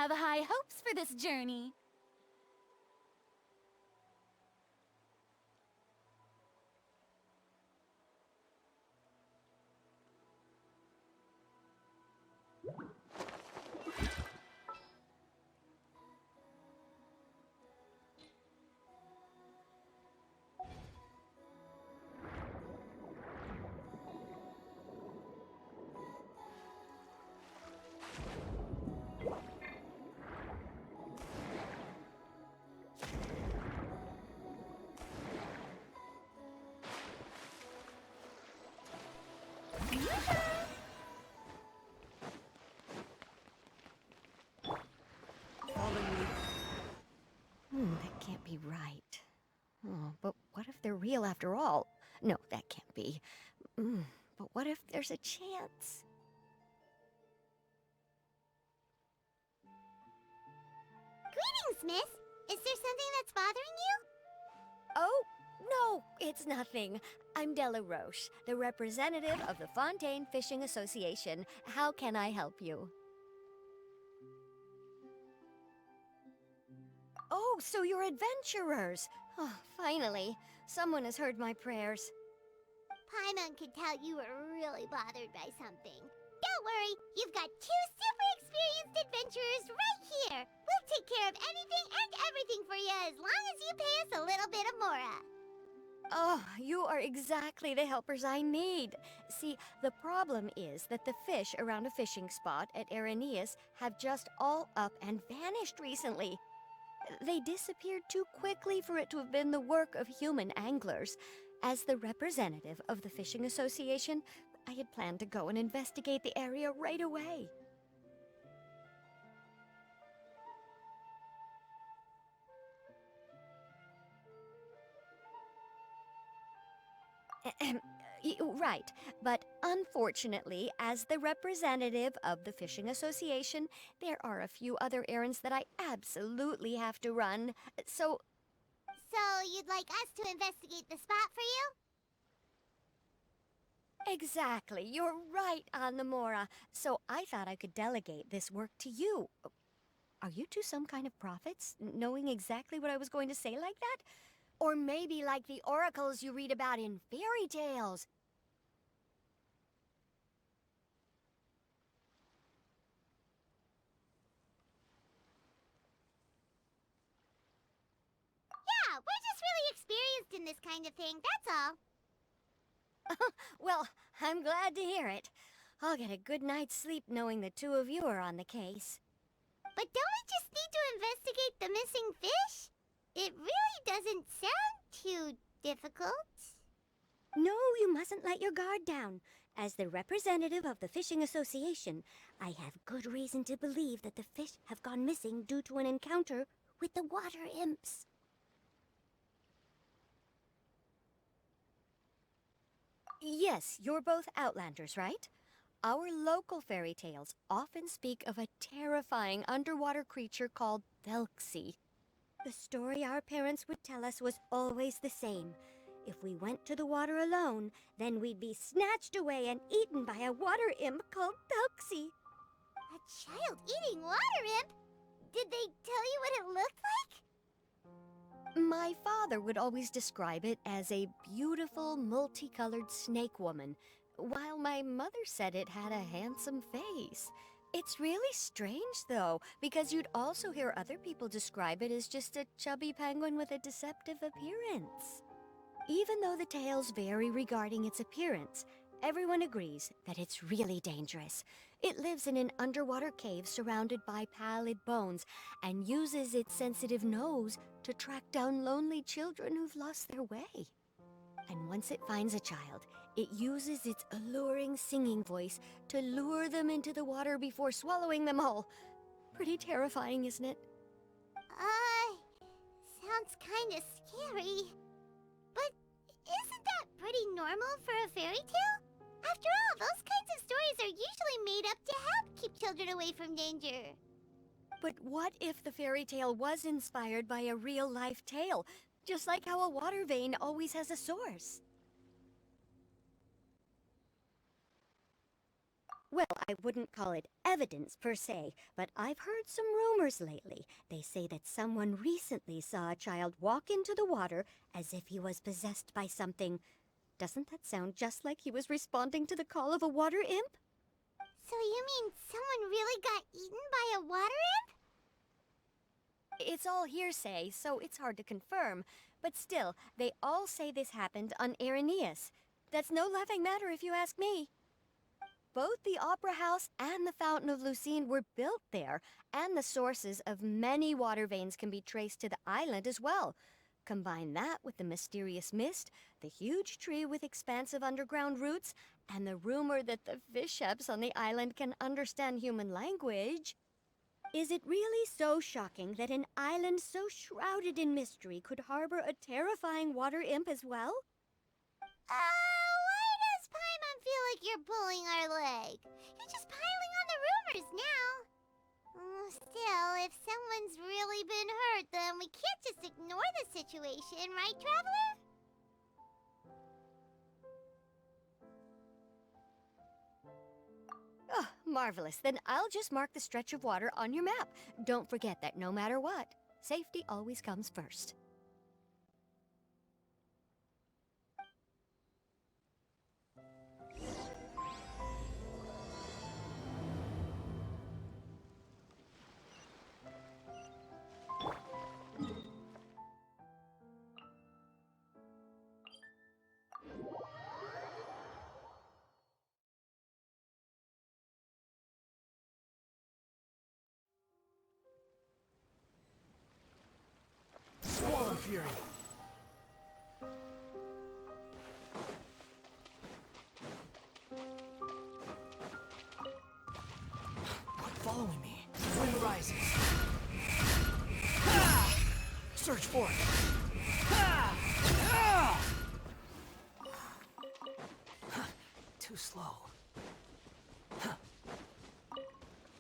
have high hopes for this journey. That can't be right. Oh, but what if they're real after all? No, that can't be. But what if there's a chance? Greetings, miss. Is there something that's bothering you? Oh, no, it's nothing. I'm Della Roche, the representative of the Fontaine Fishing Association. How can I help you? Oh, so you're adventurers. Oh, finally, someone has heard my prayers. Paimon could tell you were really bothered by something. Don't worry, you've got two super experienced adventurers right here. We'll take care of anything and everything for you as long as you pay us a little bit of mora. Oh, you are exactly the helpers I need. See, the problem is that the fish around a fishing spot at Araneus have just all up and vanished recently. They disappeared too quickly for it to have been the work of human anglers. As the representative of the Fishing Association, I had planned to go and investigate the area right away. Right, but unfortunately, as the representative of the Fishing Association, there are a few other errands that I absolutely have to run. So you'd like us to investigate the spot for you? exactly, you're right on the Mora. So I thought I could delegate this work to you. Are you two some kind of prophets, knowing exactly what I was going to say like that? Or maybe like the oracles you read about in fairy tales? Yeah, we're just really experienced in this kind of thing, that's all. Well, I'm glad to hear it. I'll get a good night's sleep knowing the two of you are on the case. But don't we just need to investigate the missing fish? It really doesn't sound too difficult. No, you mustn't let your guard down. As the representative of the Fishing Association, I have good reason to believe that the fish have gone missing due to an encounter with the water imps. Yes, you're both Outlanders, right? Our local fairy tales often speak of a terrifying underwater creature called Thelxie. The story our parents would tell us was always the same. If we went to the water alone, then we'd be snatched away and eaten by a water imp called Thelxie. A child-eating water imp? Did they tell you what it looked like? My father would always describe it as a beautiful, multicolored snake woman, while my mother said it had a handsome face. It's really strange, though, because you'd also hear other people describe it as just a chubby penguin with a deceptive appearance. Even though the tales vary regarding its appearance, everyone agrees that it's really dangerous. It lives in an underwater cave surrounded by pallid bones and uses its sensitive nose to track down lonely children who've lost their way. And once it finds a child, it uses its alluring singing voice to lure them into the water before swallowing them all. Pretty terrifying, isn't it? Sounds kinda scary. But isn't that pretty normal for a fairy tale? After all, those kinds of stories are usually made up to help keep children away from danger. But what if the fairy tale was inspired by a real-life tale? Just like how a water vein always has a source. Well, I wouldn't call it evidence per se, but I've heard some rumors lately. They say that someone recently saw a child walk into the water as if he was possessed by something. Doesn't that sound just like he was responding to the call of a water imp? So you mean someone really got eaten by a water imp? It's all hearsay, so it's hard to confirm. But still, they all say this happened on Irenaeus. That's no laughing matter if you ask me. Both the Opera House and the Fountain of Lucine were built there, and the sources of many water veins can be traced to the island as well. Combine that with the mysterious mist, the huge tree with expansive underground roots, and the rumor that the fisheps on the island can understand human language. Is it really so shocking that an island so shrouded in mystery could harbor a terrifying water imp as well? Why does Paimon feel like you're pulling our leg? You're just piling on the rumors now. Still, if someone's really been hurt, then we can't just ignore the situation, right, Traveler? Oh, marvelous. Then I'll just mark the stretch of water on your map. Don't forget that no matter what, safety always comes first. Swallow Fury! Quit following me. Wind rises. Ha! Search for it. Ha! Ah! Huh. Too slow. Huh.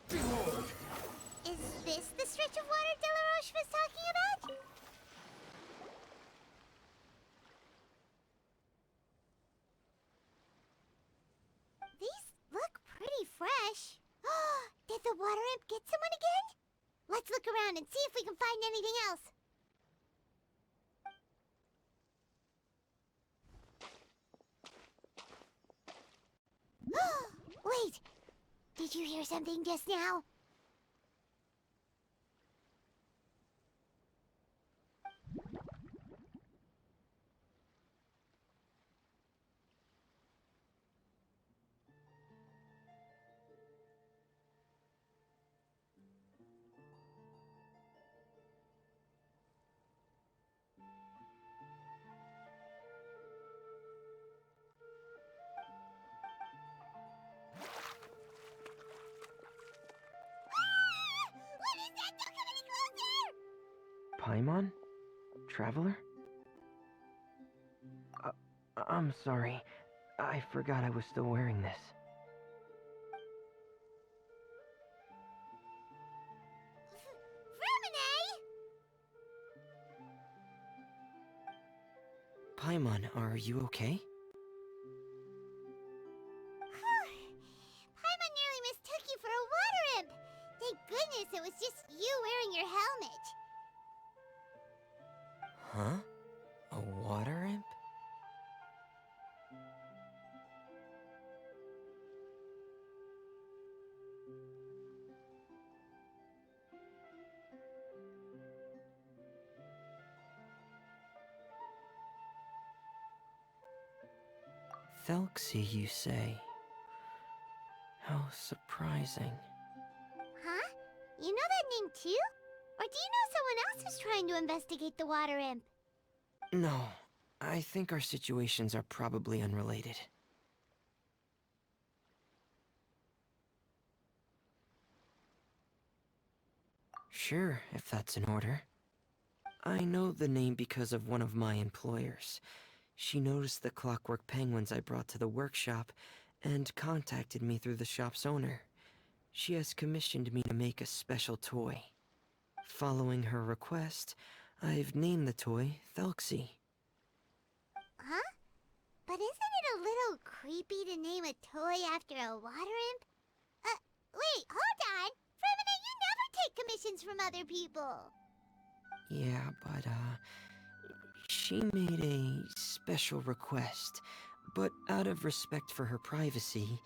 Behold! Is this the stretch of water Delaroche was talking about? These look pretty fresh. Did the water imp get someone again? Let's look around and see if we can find anything else. Wait! Did you hear something just now? What is that? Don't come any closer! Paimon? Traveler? I'm sorry. I forgot I was still wearing this. Paimon, are you okay? Paimon nearly mistook you for a water imp. Thank goodness it was just you wearing your helmet. Huh? A water imp? Thelxie, you say? How surprising. Huh? You know that name too? Or do you know someone else who's trying to investigate the water imp? No, I think our situations are probably unrelated. Sure, if that's in order. I know the name because of one of my employers. She noticed the clockwork penguins I brought to the workshop and contacted me through the shop's owner. She has commissioned me to make a special toy. Following her request, I've named the toy Thelxie. Huh? But isn't it a little creepy to name a toy after a water imp? other people. Yeah, but, she made a special request, but out of respect for her privacy,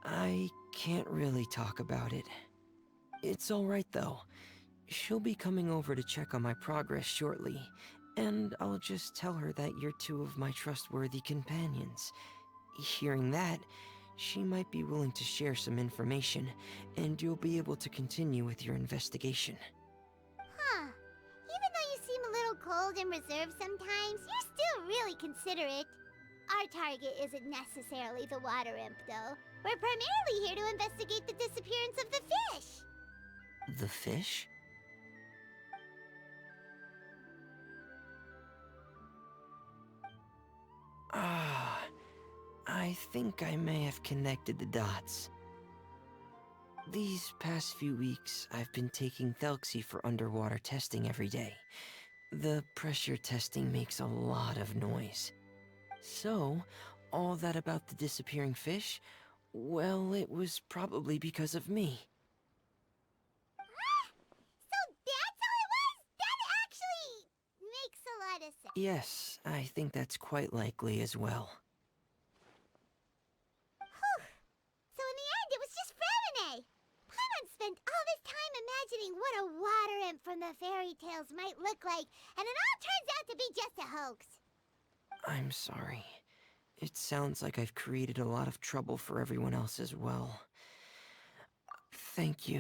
I can't really talk about it. It's alright though. She'll be coming over to check on my progress shortly, and I'll just tell her that you're two of my trustworthy companions. Hearing that, she might be willing to share some information, and you'll be able to continue with your investigation. Huh. Even though you seem a little cold and reserved sometimes, you're still really considerate. Our target isn't necessarily the water imp, though. We're primarily here to investigate the disappearance of the fish. The fish? Ah, I think I may have connected the dots. These past few weeks, I've been taking Thelxie for underwater testing every day. The pressure testing makes a lot of noise. So, all that about the disappearing fish? Well, it was probably because of me. So that's how it was? That actually makes a lot of sense. Yes, I think that's quite likely as well. Whew. So in the end, it was just Fremine. Paimon spent all this time imagining what a water imp from the fairy tales might look like, and it all turns out to be just a hoax. I'm sorry. It sounds like I've created a lot of trouble for everyone else as well. Thank you.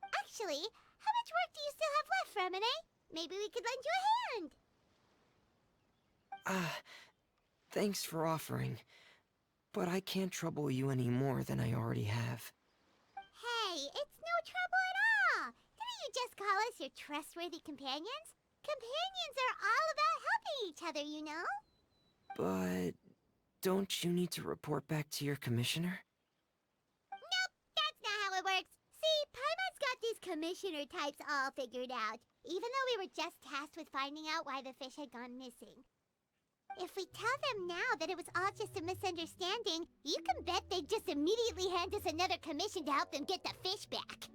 Actually, how much work do you still have left, Fremine? Maybe we could lend you a hand. Thanks for offering. But I can't trouble you any more than I already have. Hey, it's no trouble at all. Didn't you just call us your trustworthy companions? Companions are all about helping each other, you know? But don't you need to report back to your commissioner? Nope, that's not how it works. See, Paimon's got these commissioner types all figured out, even though we were just tasked with finding out why the fish had gone missing. If we tell them now that it was all just a misunderstanding, you can bet they'd just immediately hand us another commission to help them get the fish back.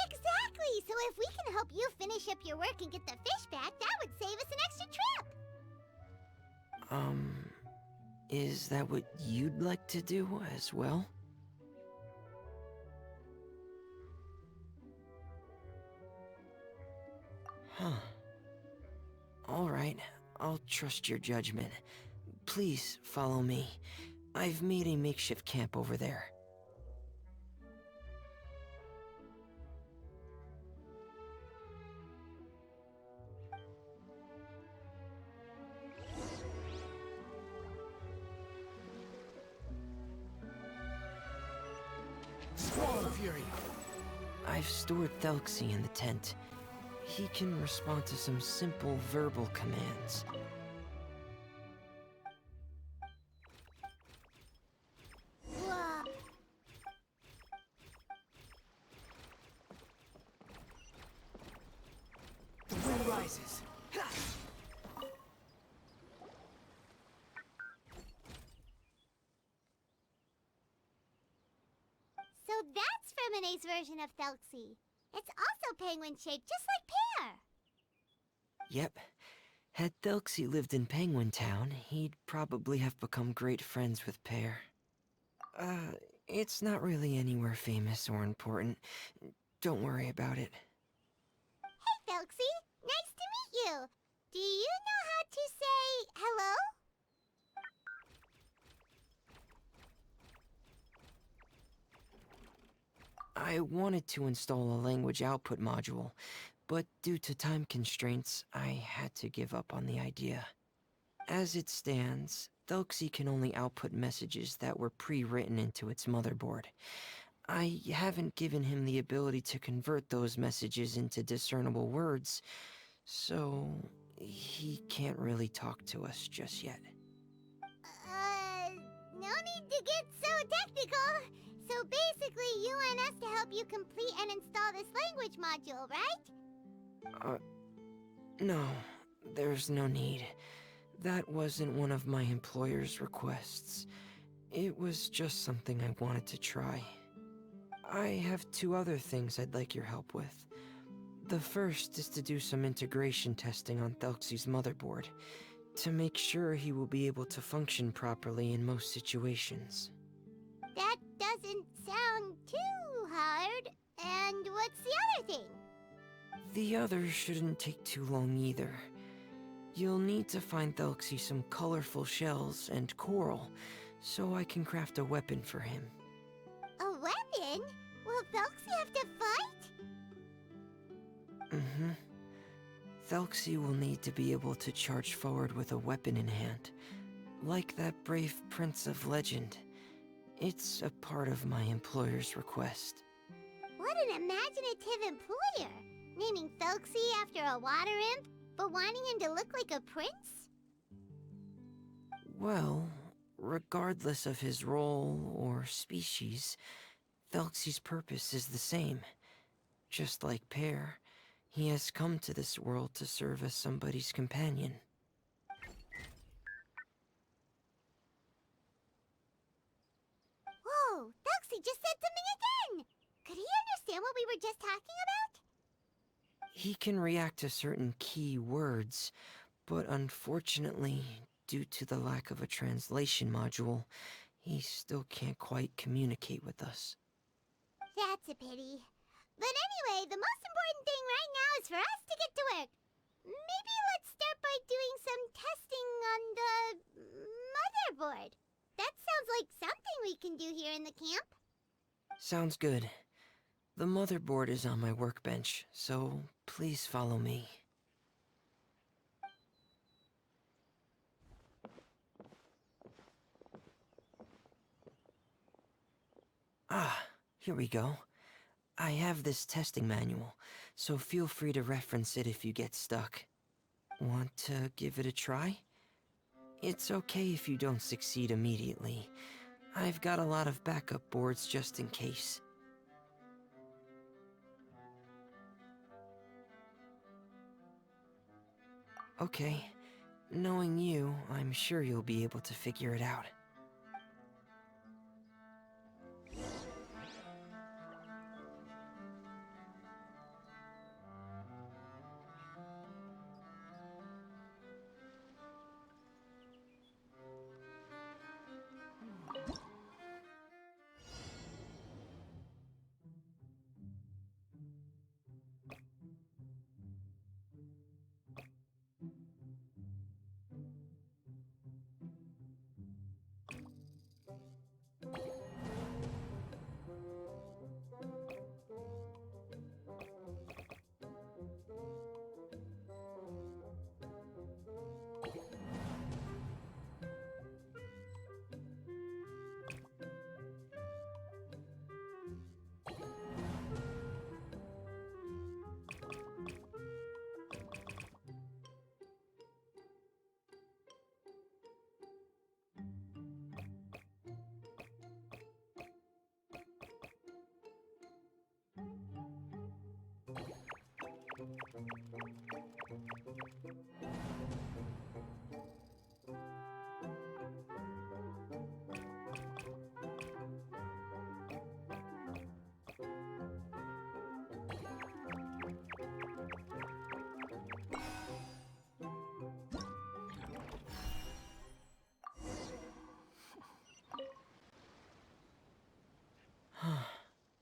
Exactly! So if we can help you finish up your work and get the fish back, that would save us an extra trip! Is that what you'd like to do as well? Huh. Alright, I'll trust your judgment. Please follow me. I've made a makeshift camp over there. Squall of Fury! I've stored Thelxie in the tent. He can respond to some simple verbal commands. Whoa. The wind rises. Ha! So that's Fremine's version of Thelxie. It's also penguin-shaped, just like Pear. Yep. Had Thelxie lived in Penguin Town, he'd probably have become great friends with Pear. It's not really anywhere famous or important. Don't worry about it. Hey, Thelxie. Nice to meet you. Do you know how to say hello? I wanted to install a language output module, but due to time constraints, I had to give up on the idea. As it stands, Thelxie can only output messages that were pre-written into its motherboard. I haven't given him the ability to convert those messages into discernible words, so he can't really talk to us just yet. No need to get so technical. So basically, you want us to help you complete and install this language module, right? No, there's no need. That wasn't one of my employer's requests. It was just something I wanted to try. I have two other things I'd like your help with. The first is to do some integration testing on Thelxie's motherboard, to make sure he will be able to function properly in most situations. That doesn't sound too hard. And what's the other thing? The other shouldn't take too long either. You'll need to find Thelxie some colorful shells and coral, so I can craft a weapon for him. A weapon? Will Thelxie have to fight? Mm-hmm. Thelxie will need to be able to charge forward with a weapon in hand, like that brave prince of legend. It's a part of my employer's request. What an imaginative employer! Naming Thelxie after a water imp, but wanting him to look like a prince? Well, regardless of his role or species, Thelxie's purpose is the same. Just like Pear, he has come to this world to serve as somebody's companion. Whoa, Thelxie just said something again! Could he understand what we were just talking about? He can react to certain key words, but unfortunately, due to the lack of a translation module, he still can't quite communicate with us. That's a pity. But anyway, the most important thing right now is for us to get to work. Maybe let's start by doing some testing on the motherboard. That sounds like something we can do here in the camp. Sounds good. The motherboard is on my workbench, so please follow me. Ah, here we go. I have this testing manual, so feel free to reference it if you get stuck. Want to give it a try? It's okay if you don't succeed immediately. I've got a lot of backup boards just in case. Okay, knowing you, I'm sure you'll be able to figure it out.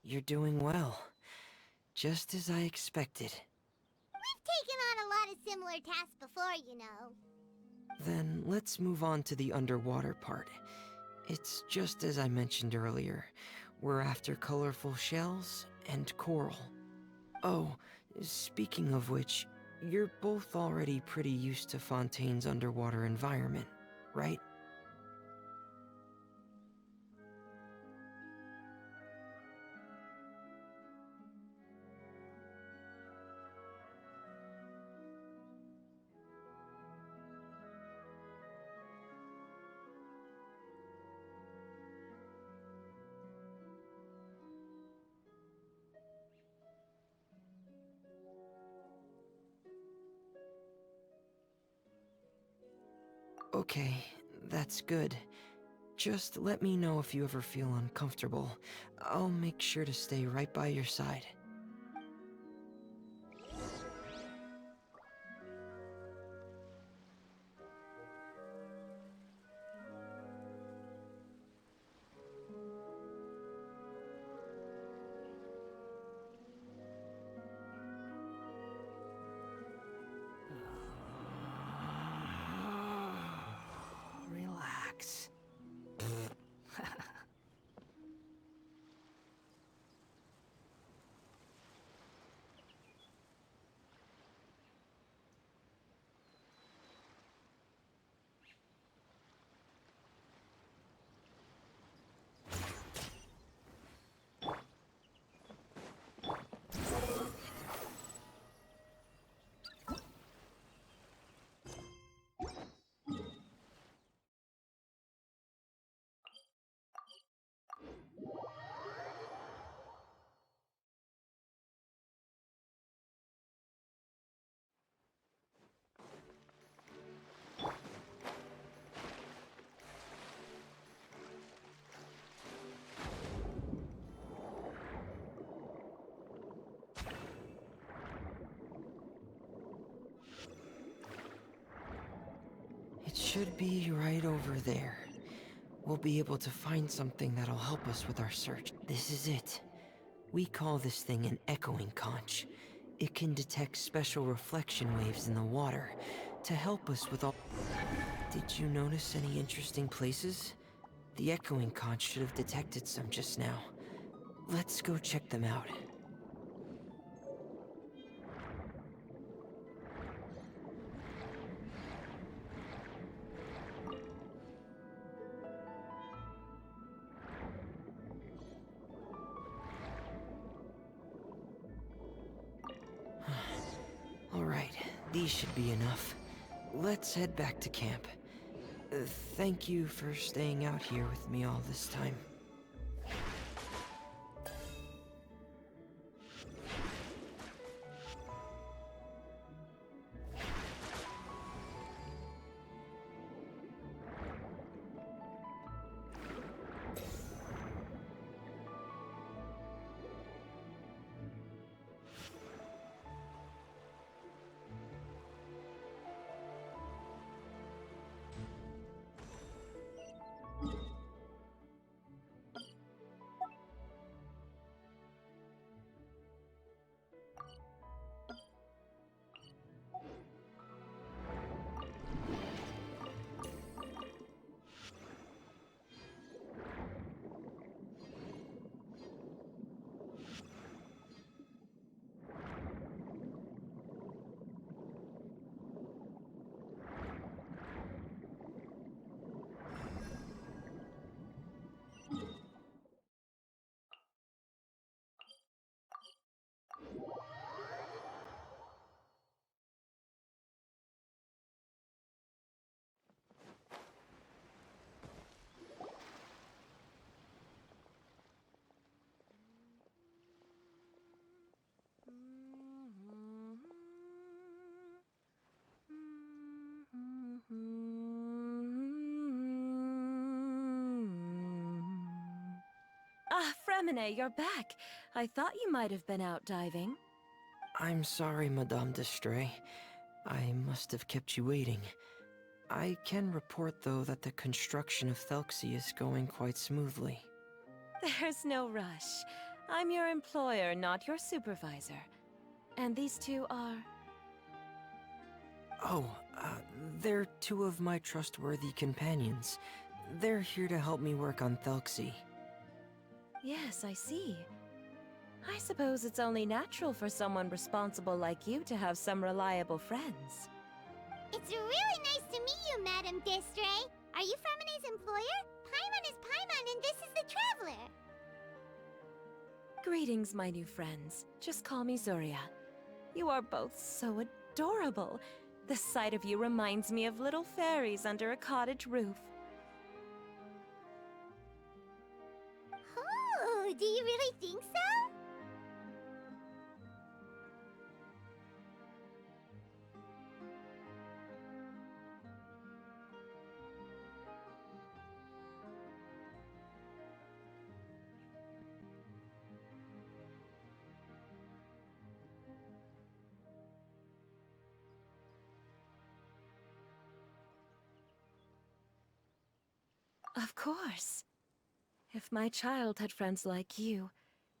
You're doing well. Just as I expected. We've taken on a lot of similar tasks before, you know. Then let's move on to the underwater part. It's just as I mentioned earlier. We're after colorful shells and coral. Oh, speaking of which, you're both already pretty used to Fontaine's underwater environment, right? Okay, that's good. Just let me know if you ever feel uncomfortable. I'll make sure to stay right by your side. Relax. It should be right over there. We'll be able to find something that'll help us with our search. This is it. We call this thing an echoing conch. It can detect special reflection waves in the water to help us with all... Did you notice any interesting places? The echoing conch should have detected some just now. Let's go check them out. Alright, these should be enough. Let's head back to camp. Thank you for staying out here with me all this time. Ah, Fremine, you're back. I thought you might have been out diving. I'm sorry, Madame d'Estray. I must have kept you waiting. I can report, though, that the construction of Thelxie is going quite smoothly. There's no rush. I'm your employer, not your supervisor. And these two are... Oh, they're two of my trustworthy companions. They're here to help me work on Thelxie. Yes, I see. I suppose it's only natural for someone responsible like you to have some reliable friends. It's really nice to meet you, Madame d'Estray. Are you Fremine's employer? Paimon is Paimon, and this is the Traveler. Greetings, my new friends. Just call me Zuria. You are both so adorable. The sight of you reminds me of little fairies under a cottage roof. Oh, do you really think so? Of course. If my child had friends like you,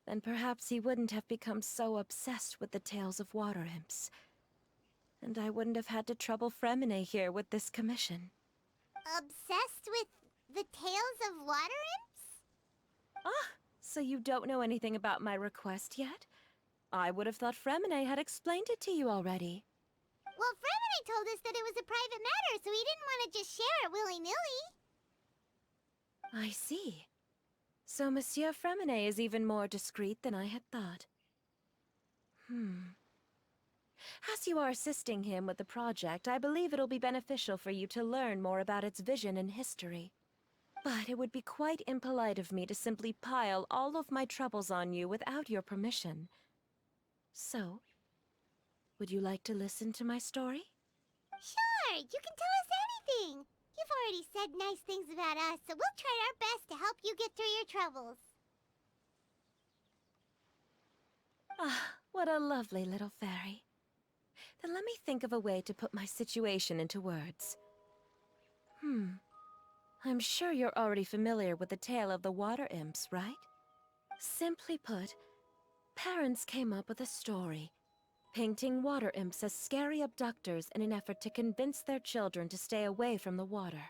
then perhaps he wouldn't have become so obsessed with the tales of water imps. And I wouldn't have had to trouble Fremine here with this commission. Obsessed with the tales of water imps? Ah, so you don't know anything about my request yet? I would have thought Fremine had explained it to you already. Well, Fremine told us that it was a private matter, so he didn't want to just share it willy-nilly. I see. So Monsieur Fremine is even more discreet than I had thought. As you are assisting him with the project, I believe it'll be beneficial for you to learn more about its vision and history. But it would be quite impolite of me to simply pile all of my troubles on you without your permission. So, would you like to listen to my story? Sure, you can tell us anything. You've already said nice things about us, so we'll try our best to help you get through your troubles. Ah, what a lovely little fairy. Then let me think of a way to put my situation into words. I'm sure you're already familiar with the tale of the water imps, right? Simply put, parents came up with a story, painting water imps as scary abductors in an effort to convince their children to stay away from the water.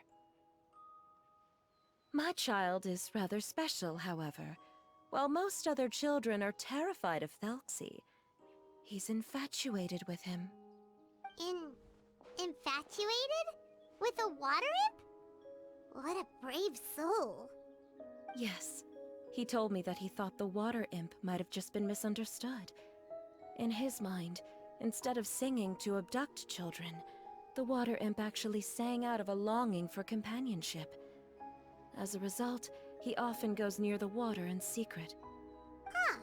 My child is rather special, however. While most other children are terrified of Thelxie, he's infatuated with him. Infatuated? With a water imp? What a brave soul. Yes, he told me that he thought the water imp might have just been misunderstood. In his mind, instead of singing to abduct children, the water imp actually sang out of a longing for companionship. As a result, he often goes near the water in secret. Huh.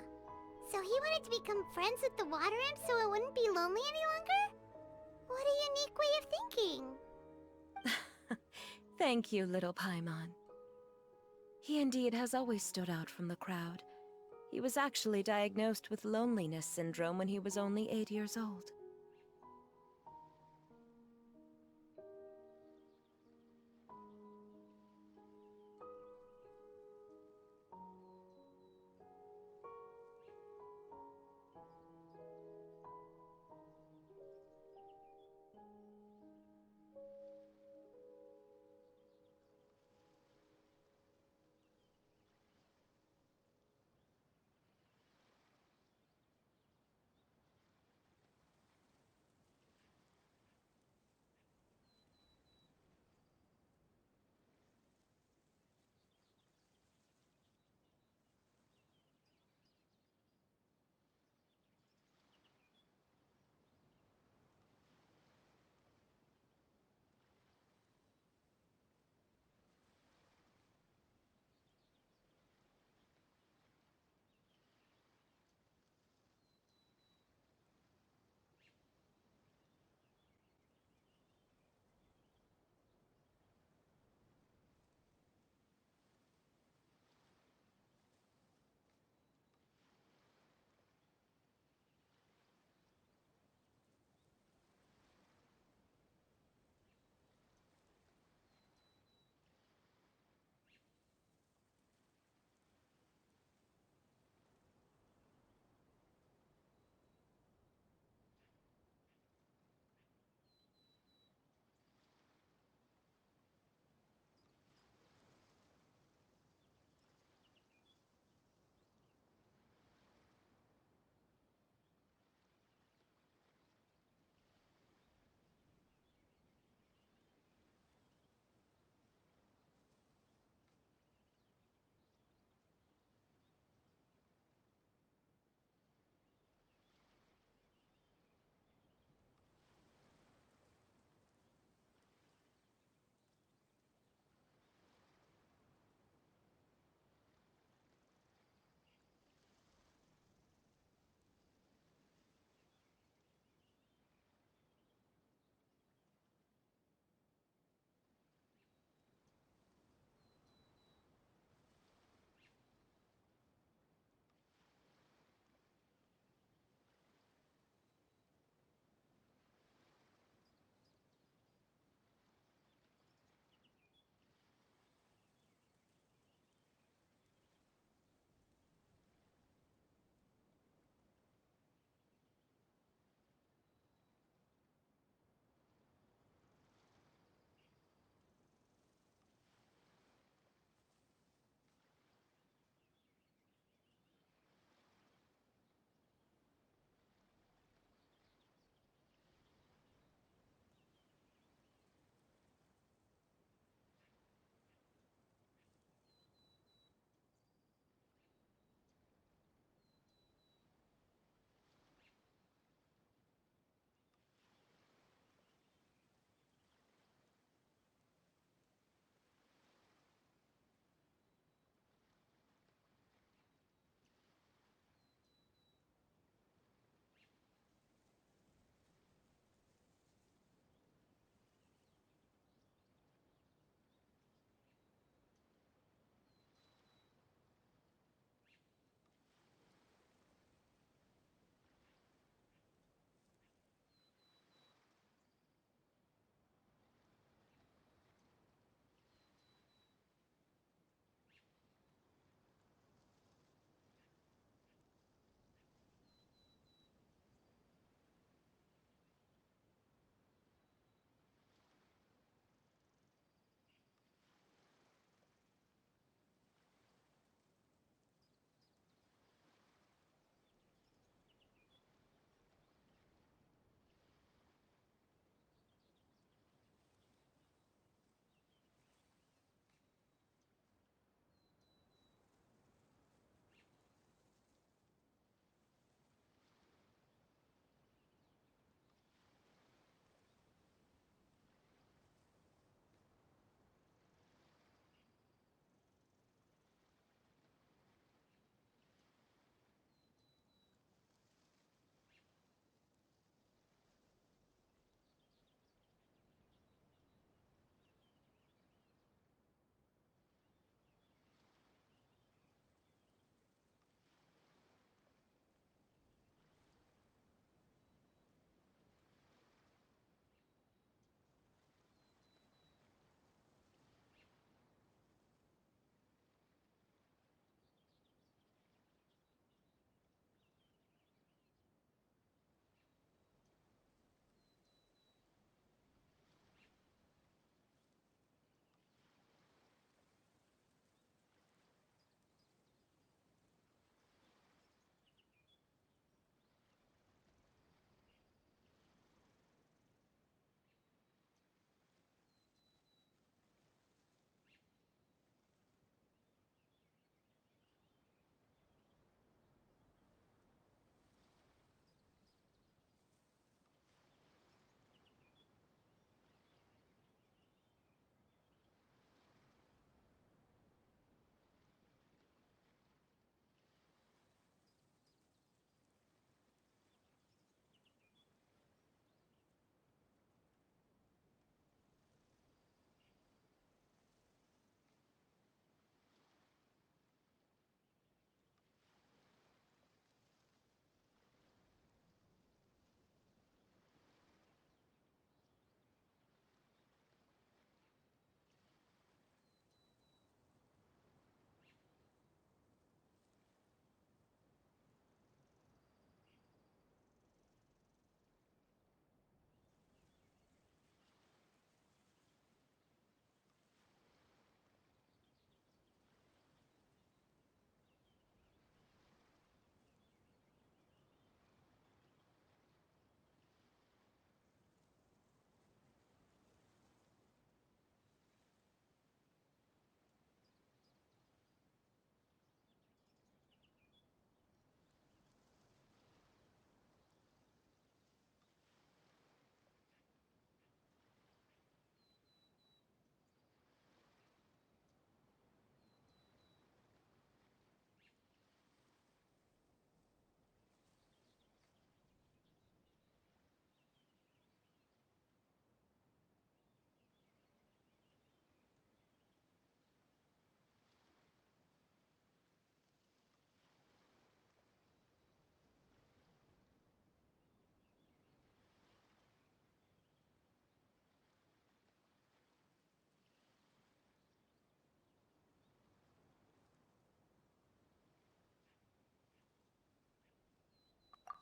So he wanted to become friends with the water imp so it wouldn't be lonely any longer? What a unique way of thinking. Thank you, little Paimon. He indeed has always stood out from the crowd. He was actually diagnosed with loneliness syndrome when he was only 8 years old.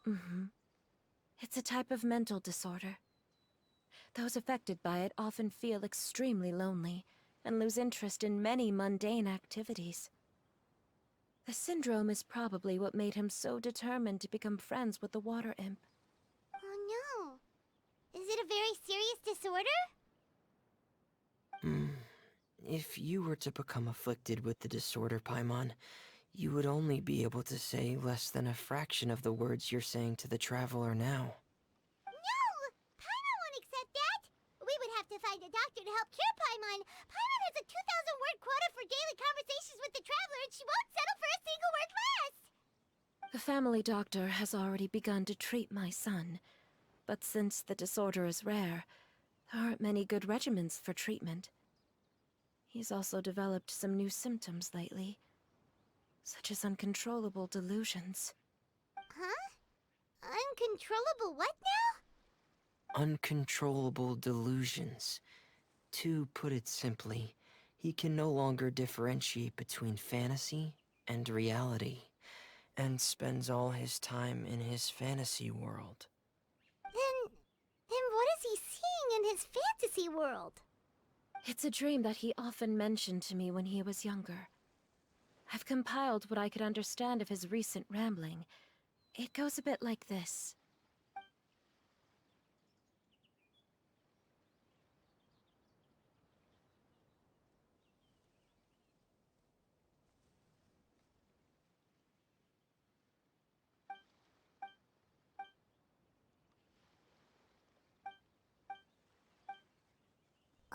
Mm-hmm. It's a type of mental disorder. Those affected by it often feel extremely lonely and lose interest in many mundane activities. The syndrome is probably what made him so determined to become friends with the water imp. Oh no. Is it a very serious disorder? If you were to become afflicted with the disorder, Paimon, you would only be able to say less than a fraction of the words you're saying to the traveler now. No! Paimon won't accept that! We would have to find a doctor to help cure Paimon. Paimon has a 2,000-word quota for daily conversations with the traveler, and she won't settle for a single word less! The family doctor has already begun to treat my son, but since the disorder is rare, there aren't many good regimens for treatment. He's also developed some new symptoms lately, such as uncontrollable delusions. Huh? Uncontrollable what now? Uncontrollable delusions. To put it simply, he can no longer differentiate between fantasy and reality, and spends all his time in his fantasy world. Then what is he seeing in his fantasy world? It's a dream that he often mentioned to me when he was younger. I've compiled what I could understand of his recent rambling. It goes a bit like this.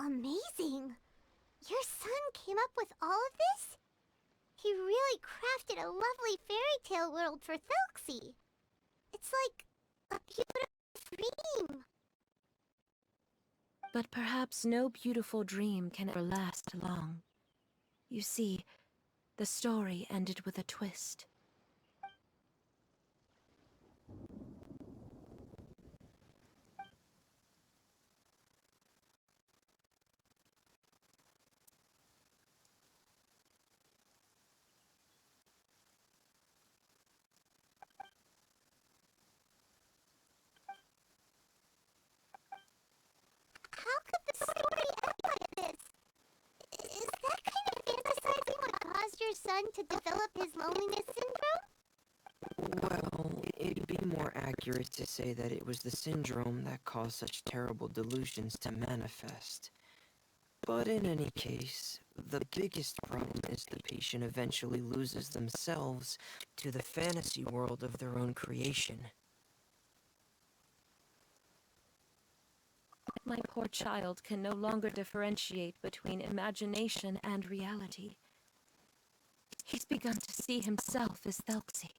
Amazing! Your son came up with all of this? He really crafted a lovely fairy tale world for Thelxie. It's like a beautiful dream. But perhaps no beautiful dream can ever last long. You see, the story ended with a twist. How could the story end like this? Is that kind of fantasizing what caused your son to develop his loneliness syndrome? Well, it'd be more accurate to say that it was the syndrome that caused such terrible delusions to manifest. But in any case, the biggest problem is the patient eventually loses themselves to the fantasy world of their own creation. My poor child can no longer differentiate between imagination and reality. He's begun to see himself as Thelxie.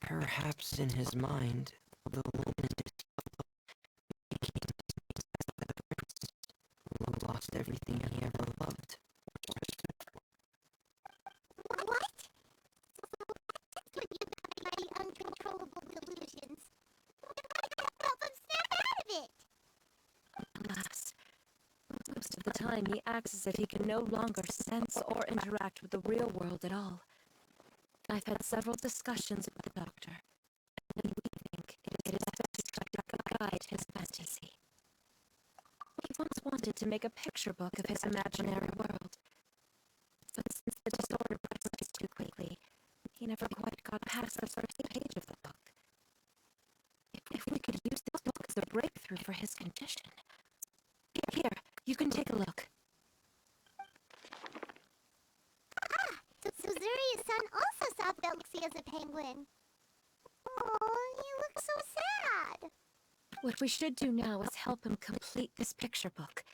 Perhaps in his mind, the loneliness who lost everything he ever loved. What? That's what you mean by uncontrollable delusions. I can't help but snap out of it! Alas, most of the time he acts as if he can no longer sense or interact with the real world at all. I've had several discussions with the doctor, and we think it is best to guide his fantasy. He once wanted to make a picture book of his imaginary world, but since the disorder progressed too quickly, he never quite got past the first page of the book. If we could use this book as a breakthrough for his condition. Here, you can take a look. So Zuri's son also saw Thelxie as a penguin. Oh, he looks so sad. What we should do now is help him complete this picture book.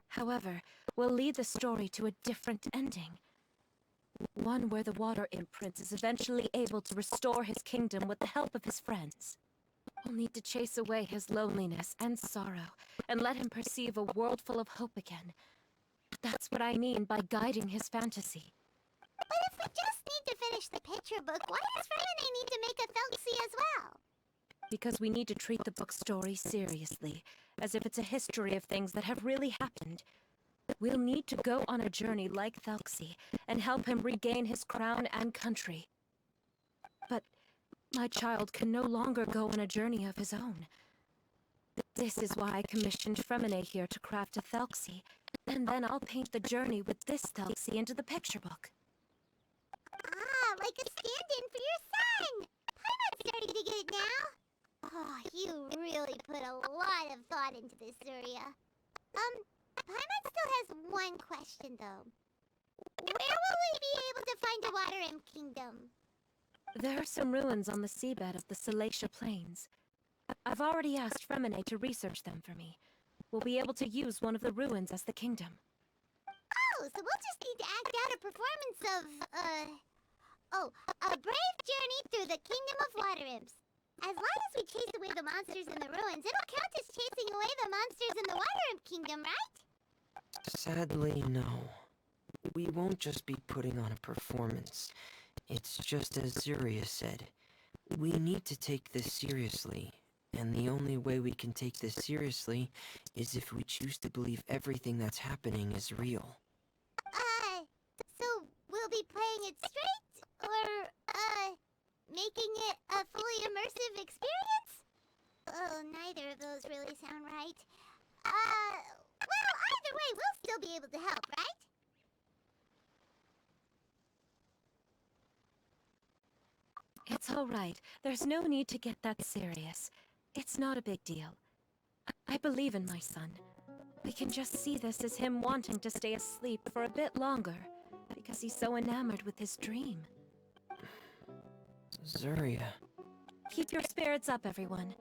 However, we'll lead the story to a different ending. One where the water imp prince is eventually able to restore his kingdom with the help of his friends. We'll need to chase away his loneliness and sorrow, and let him perceive a world full of hope again. That's what I mean by guiding his fantasy. But if we just need to finish the picture book, why does Renee need to make a Thelxie as well? Because we need to treat the book story seriously, as if it's a history of things that have really happened. We'll need to go on a journey like Thelxie, and help him regain his crown and country. my child can no longer go on a journey of his own. This is why I commissioned Fremine here to craft a Thelxie, and then I'll paint the journey with this Thelxie into the picture book. Ah, like a stand-in for your son! Paimon's starting to get it now. Oh, you really put a lot of thought into this, Zuria. Paimon still has one question, though. Where will we be able to find a Water Imp Kingdom? There are some ruins on the seabed of the Salacia Plains. I've already asked Fremine to research them for me. We'll be able to use one of the ruins as the kingdom. Oh, so we'll just need to act out a performance of, a brave journey through the Kingdom of Water Imps. As long as we chase away the monsters in the ruins, it'll count as chasing away the monsters in the Water Imp Kingdom, right? Sadly, no. We won't just be putting on a performance. It's just as Zuria said. We need to take this seriously. And the only way we can take this seriously is if we choose to believe everything that's happening is real. So we'll be playing it straight? Or, making it a fully immersive experience? Oh, neither of those really sound right. Well, either way, we'll still be able to help, right? It's all right. There's no need to get that serious. It's not a big deal. I believe in my son. We can just see this as him wanting to stay asleep for a bit longer, because he's so enamored with his dream. Zuria. Keep your spirits up, everyone.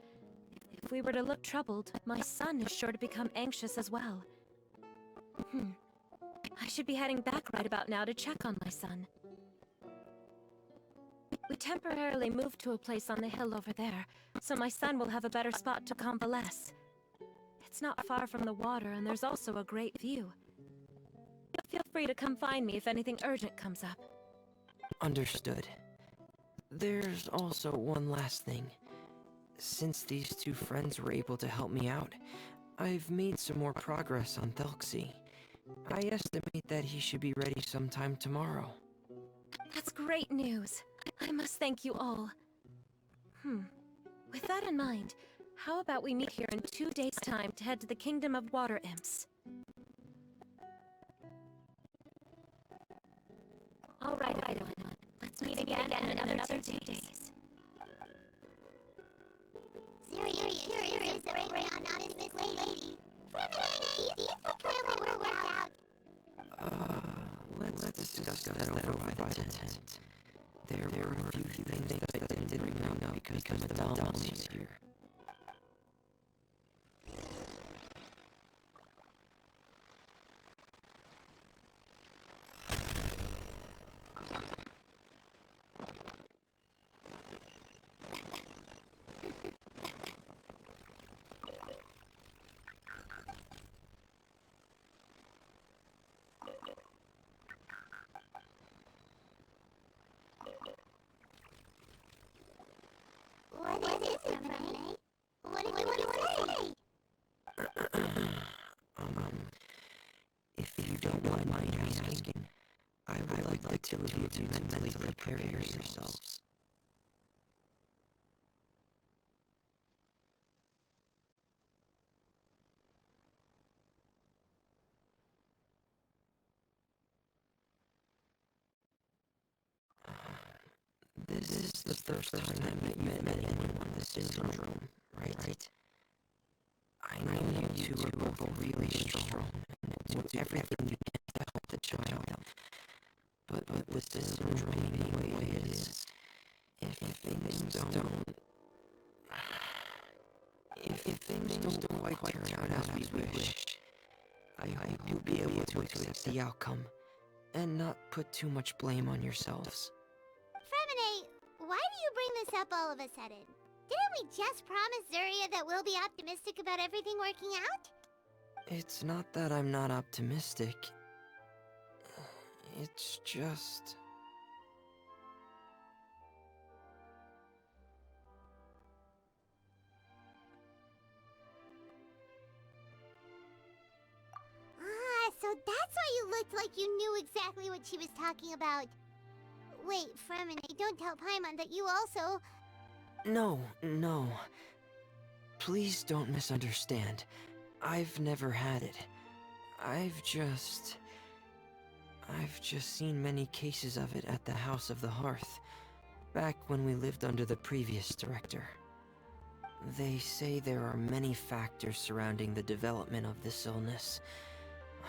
If we were to look troubled, my son is sure to become anxious as well. I should be heading back right about now to check on my son. We temporarily moved to a place on the hill over there, so my son will have a better spot to convalesce. It's not far from the water, and there's also a great view. Feel free to come find me if anything urgent comes up. Understood. There's also one last thing. Since these two friends were able to help me out, I've made some more progress on Thelxie. I estimate that he should be ready sometime tomorrow. That's great news. I must thank you all. With that in mind, how about we meet here in 2 days' time to head to the Kingdom of Water Imps? All right, everyone. Let's meet again in another 2 days. Serious, the breakdown on this lady. Do you think Kylie will work out? Let's discuss that over by the tent. There were a few things that I didn't bring up because the Dalmatians here. What is it, Renee? What do you want to say? If you don't mind me asking, I would like the two of you to mentally prepare yourselves. This is the first time that you met anyone with this syndrome, right? I know you two are both really strong and do everything you can to help the child. But with this syndrome being the way it is, if things don't quite turn out as we wish, I hope you'll be able to accept the outcome and not put too much blame on yourselves. Fremine, why do you bring this up all of a sudden? Didn't we just promise Zuria that we'll be optimistic about everything working out? It's not that I'm not optimistic. It's just... So that's why you looked like you knew exactly what she was talking about. Wait, Fremine, don't tell Paimon that you also... No, no. Please don't misunderstand. I've never had it. I've just seen many cases of it at the House of the Hearth, back when we lived under the previous director. They say there are many factors surrounding the development of this illness.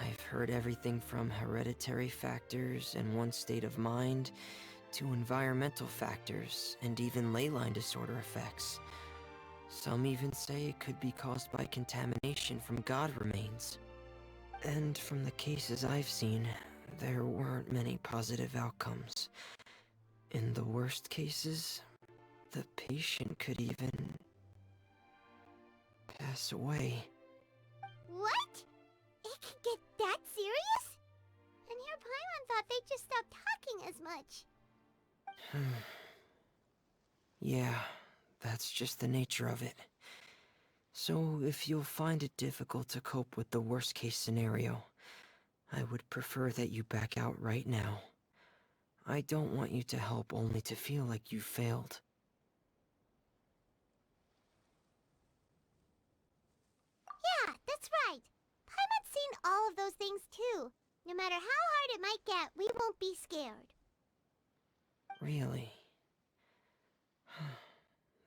I've heard everything from hereditary factors and one's state of mind, to environmental factors, and even ley line disorder effects. Some even say it could be caused by contamination from god remains. And from the cases I've seen, there weren't many positive outcomes. In the worst cases, the patient could even pass away. What? It could get that serious? And here Paimon thought they'd just stop talking as much. Yeah, that's just the nature of it. So if you'll find it difficult to cope with the worst case scenario, I would prefer that you back out right now. I don't want you to help only to feel like you failed. Yeah, that's right. Paimon's seen all of those things too. No matter how hard it might get, we won't be scared. Really?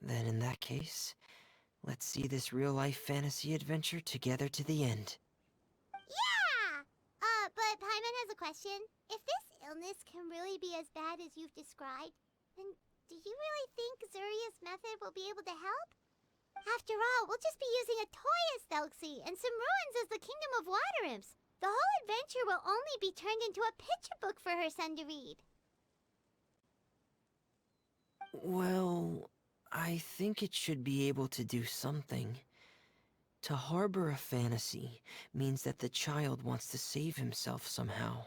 Then in that case, let's see this real-life fantasy adventure together to the end. Yeah! But Paimon has a question. If this illness can really be as bad as you've described, then do you really think Zuria's method will be able to help? After all, we'll just be using a toy as Thelxie and some ruins as the Kingdom of Water Imps. The whole adventure will only be turned into a picture book for her son to read. Well, I think it should be able to do something. To harbor a fantasy means that the child wants to save himself somehow.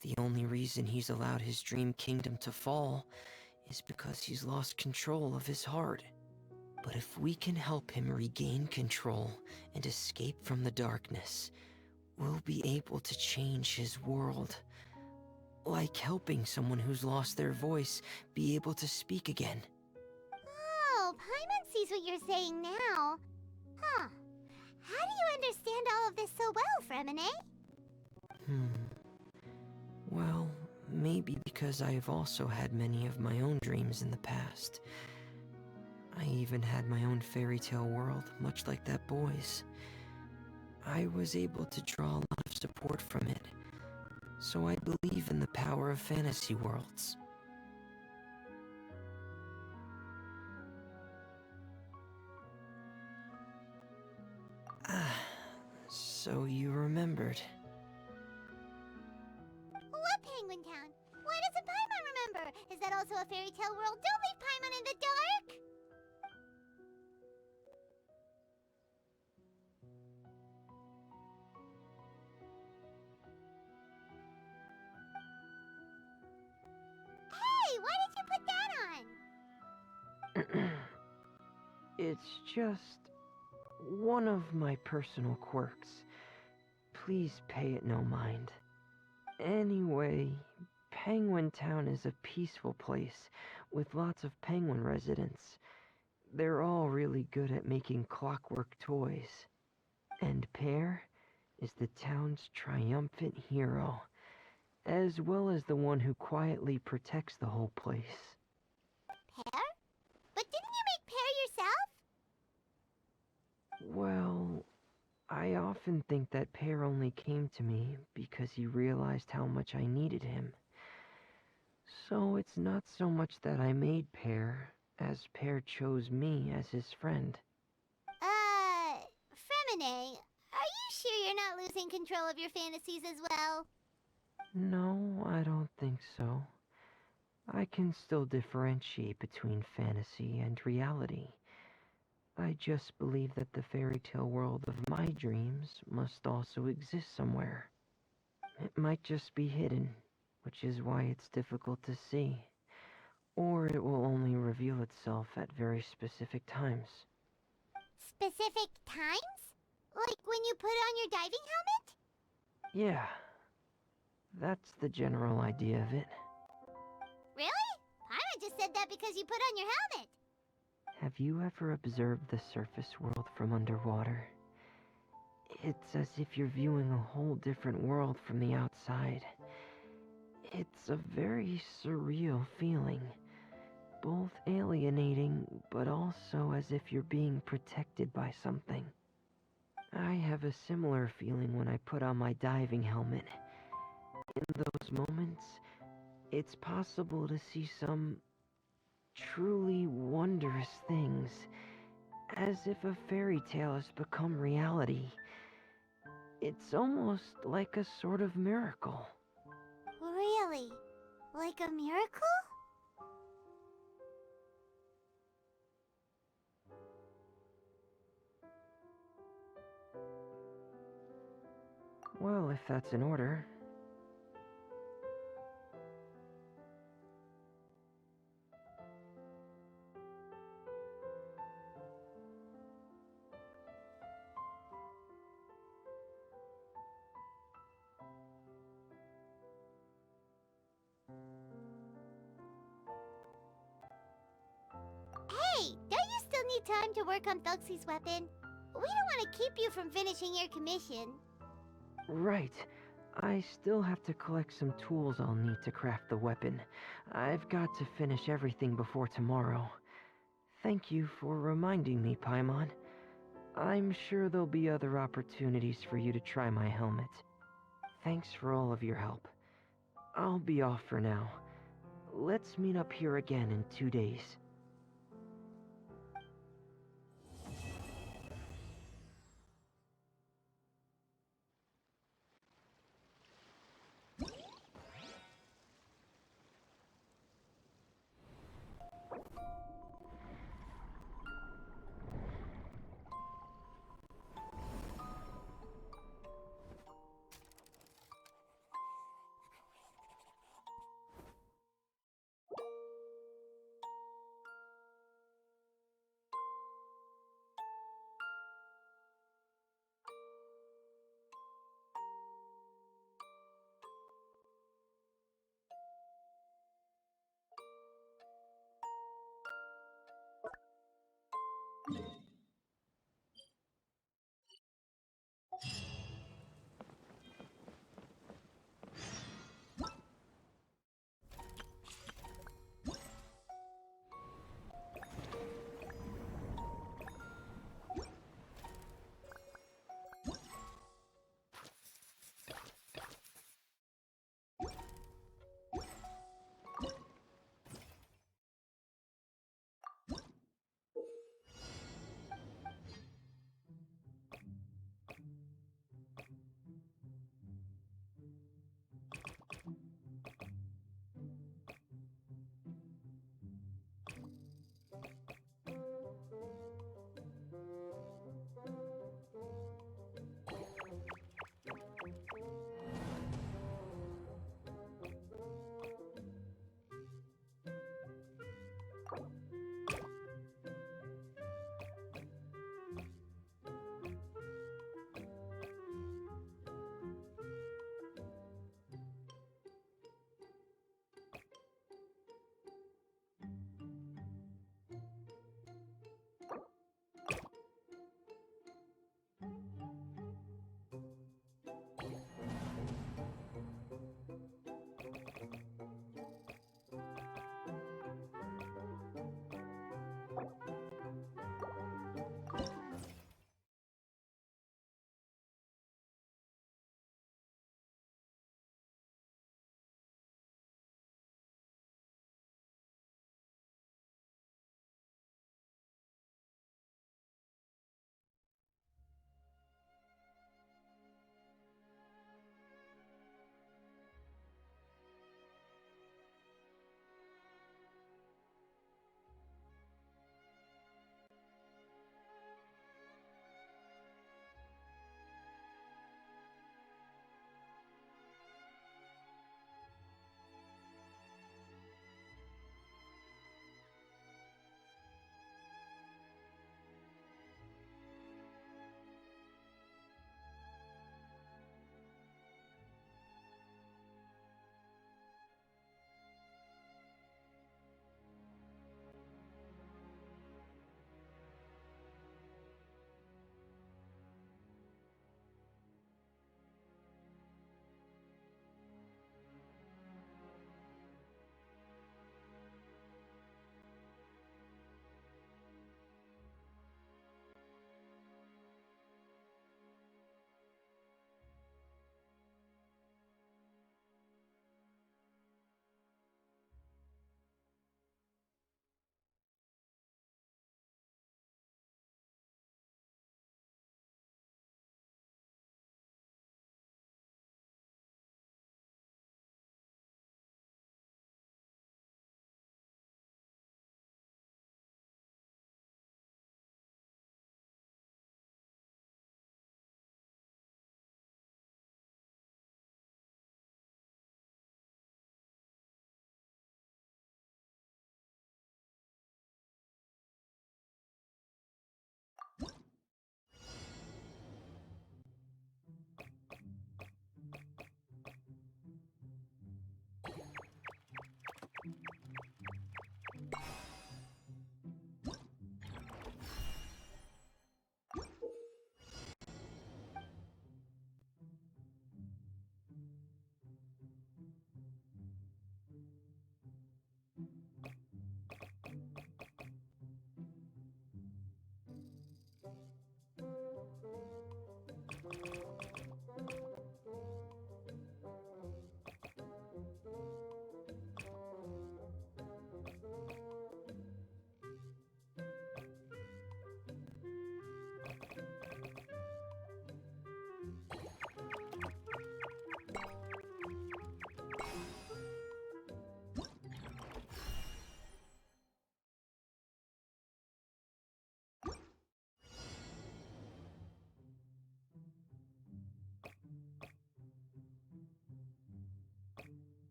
The only reason he's allowed his dream kingdom to fall is because he's lost control of his heart. But if we can help him regain control and escape from the darkness, we'll be able to change his world. Like helping someone who's lost their voice be able to speak again. Oh, Paimon sees what you're saying now. Huh. How do you understand all of this so well, Fremine? Well, maybe because I have also had many of my own dreams in the past. I even had my own fairy tale world, much like that boy's. I was able to draw a lot of support from it, so I believe in the power of fantasy worlds. So you remembered. What Penguin Town? Why doesn't Paimon remember? Is that also a fairy tale world? Don't leave Paimon in the dark! Hey, why did you put that on? It's just one of my personal quirks. Please pay it no mind. Anyway, Penguin Town is a peaceful place with lots of penguin residents. They're all really good at making clockwork toys. And Pear is the town's triumphant hero, as well as the one who quietly protects the whole place. Pear? But didn't you make Pear yourself? Well, I often think that Pear only came to me because he realized how much I needed him. So it's not so much that I made Pear, as Pear chose me as his friend. Fremine, are you sure you're not losing control of your fantasies as well? No, I don't think so. I can still differentiate between fantasy and reality. I just believe that the fairy tale world of my dreams must also exist somewhere. It might just be hidden, which is why it's difficult to see. Or it will only reveal itself at very specific times. Specific times? Like when you put on your diving helmet? Yeah, that's the general idea of it. Really? Paimon just said that because you put on your helmet. Have you ever observed the surface world from underwater? It's as if you're viewing a whole different world from the outside. It's a very surreal feeling, both alienating, but also as if you're being protected by something. I have a similar feeling when I put on my diving helmet. In those moments, it's possible to see some truly wondrous things, as if a fairy tale has become reality. It's almost like a sort of miracle. Really? Like a miracle? Well, if that's in order. Hey, don't you still need time to work on Thugsie's weapon? We don't want to keep you from finishing your commission. Right. I still have to collect some tools I'll need to craft the weapon. I've got to finish everything before tomorrow. Thank you for reminding me, Paimon. I'm sure there'll be other opportunities for you to try my helmet. Thanks for all of your help. I'll be off for now. Let's meet up here again in 2 days.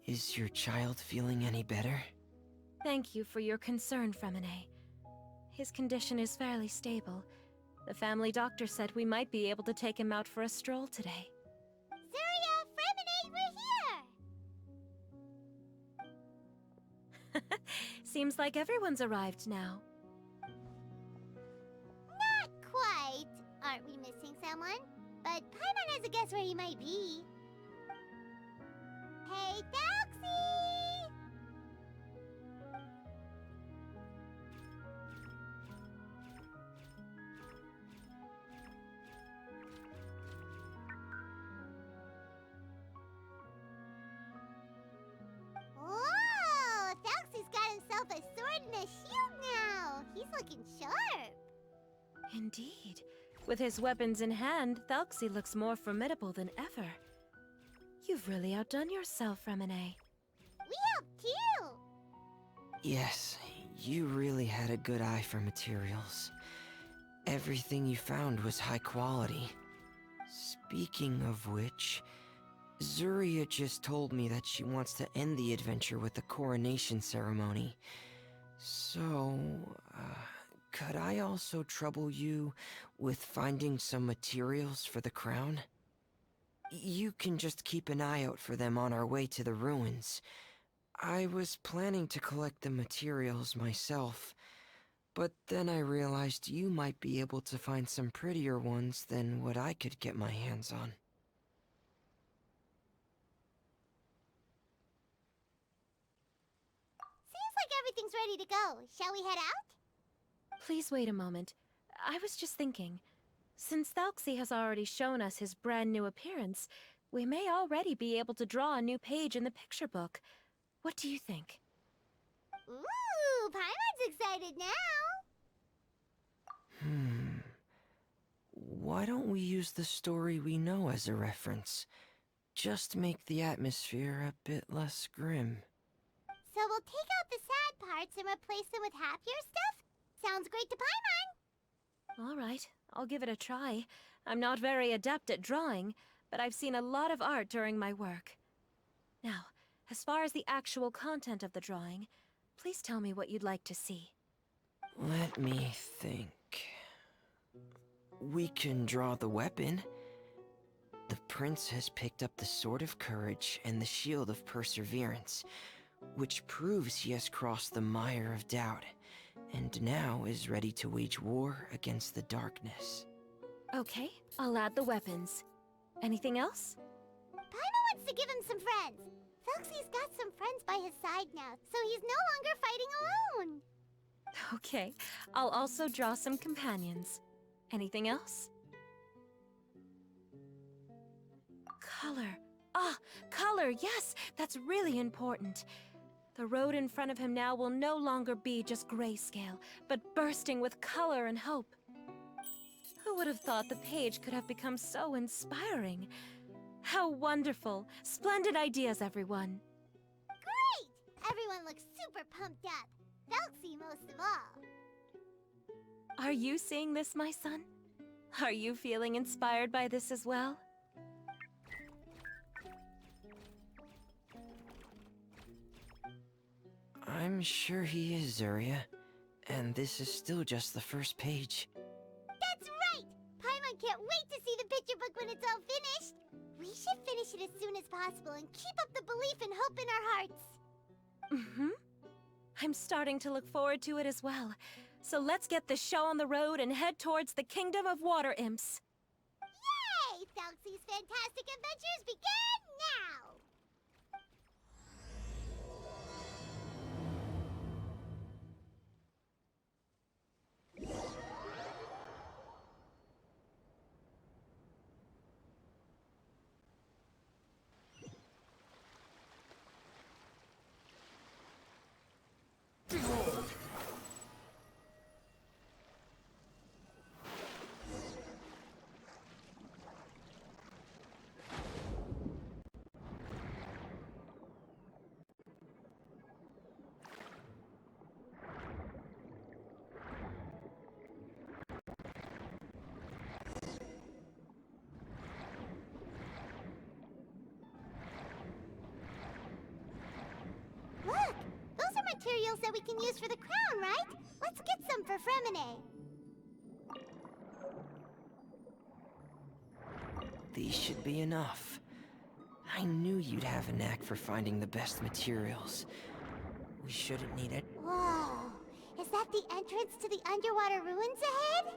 Is your child feeling any better? Thank you for your concern, Fremine. His condition is fairly stable. The family doctor said we might be able to take him out for a stroll today. Surya, Fremine, we're here! Seems like everyone's arrived now. Not quite. Aren't we missing someone? But Paimon has a guess where he might be. Hey, Thelxie! Whoa! Thelxie's got himself a sword and a shield now. He's looking sharp. Indeed. With his weapons in hand, Thelxie looks more formidable than ever. You've really outdone yourself, Fremine. We helped too. Yes, you really had a good eye for materials. Everything you found was high quality. Speaking of which, Surya just told me that she wants to end the adventure with the coronation ceremony. So, could I also trouble you with finding some materials for the crown? You can just keep an eye out for them on our way to the ruins. I was planning to collect the materials myself, but then I realized you might be able to find some prettier ones than what I could get my hands on. Seems like everything's ready to go. Shall we head out? Please wait a moment. I was just thinking. Since Thelxie has already shown us his brand new appearance, we may already be able to draw a new page in the picture book. What do you think? Ooh, Paimon's excited now. Why don't we use the story we know as a reference? Just make the atmosphere a bit less grim. So we'll take out the sad parts and replace them with happier stuff? Sounds great to Paimon. All right, I'll give it a try. I'm not very adept at drawing, but I've seen a lot of art during my work. Now, as far as the actual content of the drawing, please tell me what you'd like to see. Let me think. We can draw the weapon. The prince has picked up the Sword of Courage and the Shield of Perseverance, which proves he has crossed the mire of doubt, and now is ready to wage war against the darkness. Okay, I'll add the weapons. Anything else? Paimon wants to give him some friends. Thelxie's got some friends by his side now, so he's no longer fighting alone. Okay, I'll also draw some companions. Anything else? Color. Ah, color, yes! That's really important. The road in front of him now will no longer be just grayscale, but bursting with color and hope. Who would have thought the page could have become so inspiring? How wonderful! Splendid ideas, everyone! Great! Everyone looks super pumped up. Thelxie most of all. Are you seeing this, my son? Are you feeling inspired by this as well? I'm sure he is, Surya. And this is still just the first page. That's right! Paimon can't wait to see the picture book when it's all finished. We should finish it as soon as possible and keep up the belief and hope in our hearts. Mm-hmm. I'm starting to look forward to it as well. So let's get this show on the road and head towards the Kingdom of Water Imps. Yay! Thelxie's fantastic adventures begin now! materials that we can use for the crown, right? Let's get some for Fremine. These should be enough. I knew you'd have a knack for finding the best materials. We shouldn't need it. Whoa! Is that the entrance to the underwater ruins ahead?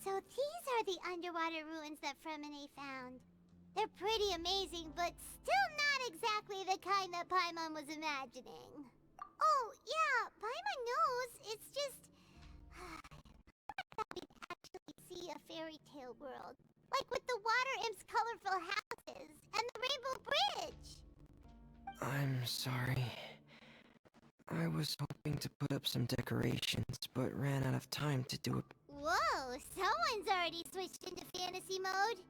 So these are the underwater ruins that Fremine found. They're pretty amazing, but still not exactly the kind that Paimon was imagining. Oh, yeah, Paimon knows. It's just... I thought we'd actually see a fairy tale world. Like with the water imp's colorful houses and the rainbow bridge. I'm sorry. I was hoping to put up some decorations, but ran out of time to do it. Whoa, someone's already switched into fantasy mode.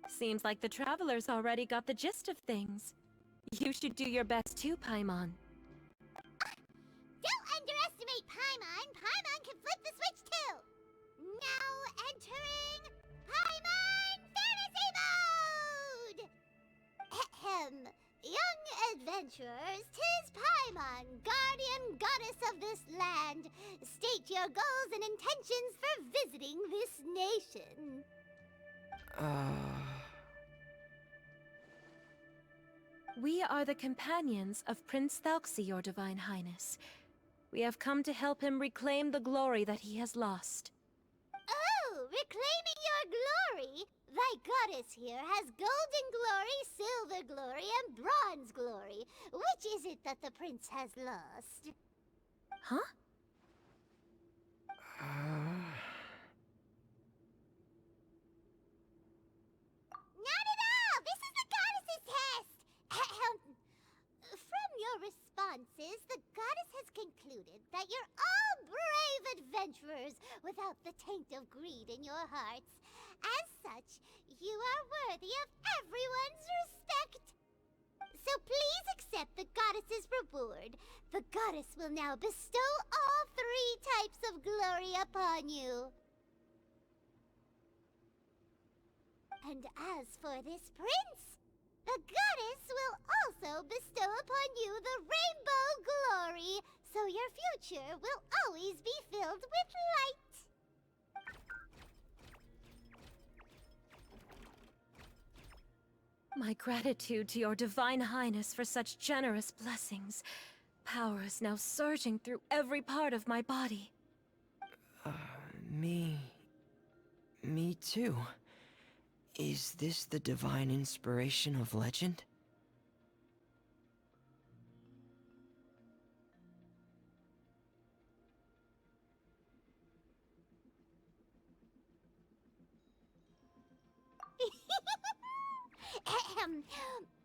Seems like the travelers already got the gist of things. You should do your best too, Paimon. Don't underestimate Paimon. Paimon can flip the switch too. Now entering Paimon Fantasy Mode! Ahem. Young adventurers, 'tis Paimon, guardian goddess of this land. State your goals and intentions for visiting this nation. We are the companions of Prince Thelxie, your Divine Highness. We have come to help him reclaim the glory that he has lost. Oh, reclaiming your glory? Thy goddess here has golden glory, silver glory, and bronze glory. Which is it that the prince has lost? Huh? Not at all! This is the goddess's test! From your responses, the goddess has concluded that you're all brave adventurers without the taint of greed in your hearts. As such, you are worthy of everyone's respect. So please accept the goddess's reward. The goddess will now bestow all 3 types of glory upon you. And as for this prince, the goddess will also bestow upon you the rainbow glory, so your future will always be filled with light. My gratitude to your Divine Highness for such generous blessings. Power is now surging through every part of my body. Me too. Is this the divine inspiration of legend?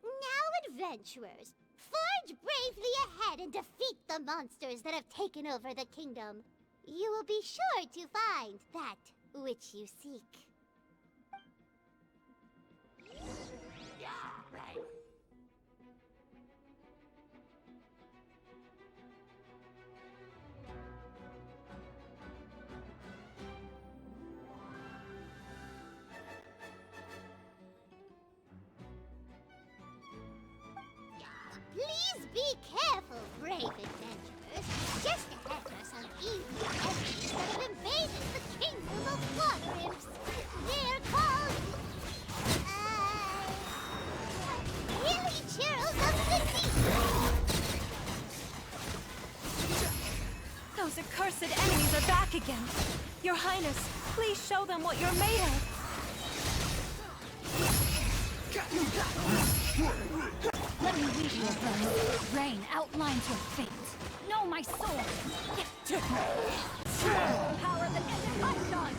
Now, adventurers, forge bravely ahead and defeat the monsters that have taken over the kingdom. You will be sure to find that which you seek. Yeah, right. Please be careful, brave adventurers. Just ahead are some evil enemies that have invaded the kingdom of water imps. They're called... Hilly Churls of the Deep! Those accursed enemies are back again. Your Highness, please show them what you're made of. Let me read your blood. Rain outlines your fate. Know my sword. Power that ended my son.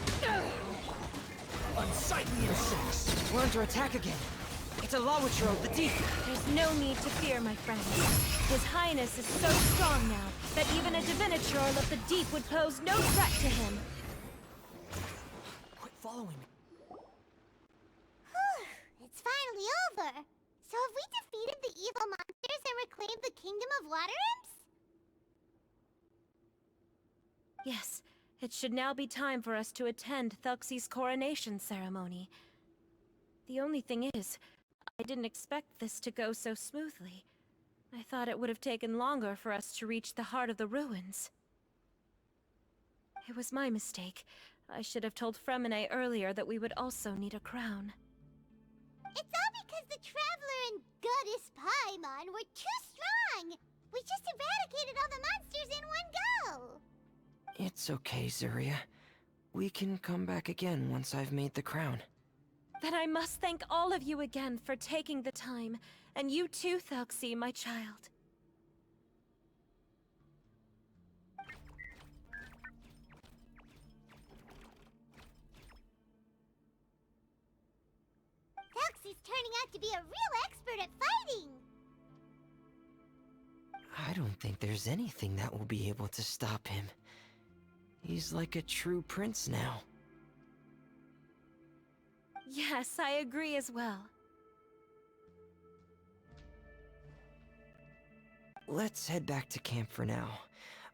Unsightly insects! We're under attack again. It's a Lawitcher of the deep. There's no need to fear, my friend. His Highness is so strong now that even a diviniture of the deep would pose no threat to him. Quit following me. Whew, it's finally over. So have we defeated the evil monsters and reclaimed the Kingdom of Water Imps? Yes, it should now be time for us to attend Thelxie's coronation ceremony. The only thing is, I didn't expect this to go so smoothly. I thought it would have taken longer for us to reach the heart of the ruins. It was my mistake. I should have told Fremine earlier that we would also need a crown. It's all because the Traveler and Goddess Paimon were too strong! We just eradicated all the monsters in one go! It's okay, Zuria. We can come back again once I've made the crown. Then I must thank all of you again for taking the time, and you too, Thelxie, my child. Thelxie's turning out to be a real expert at fighting! I don't think there's anything that will be able to stop him. He's like a true prince now. Yes, I agree as well. Let's head back to camp for now.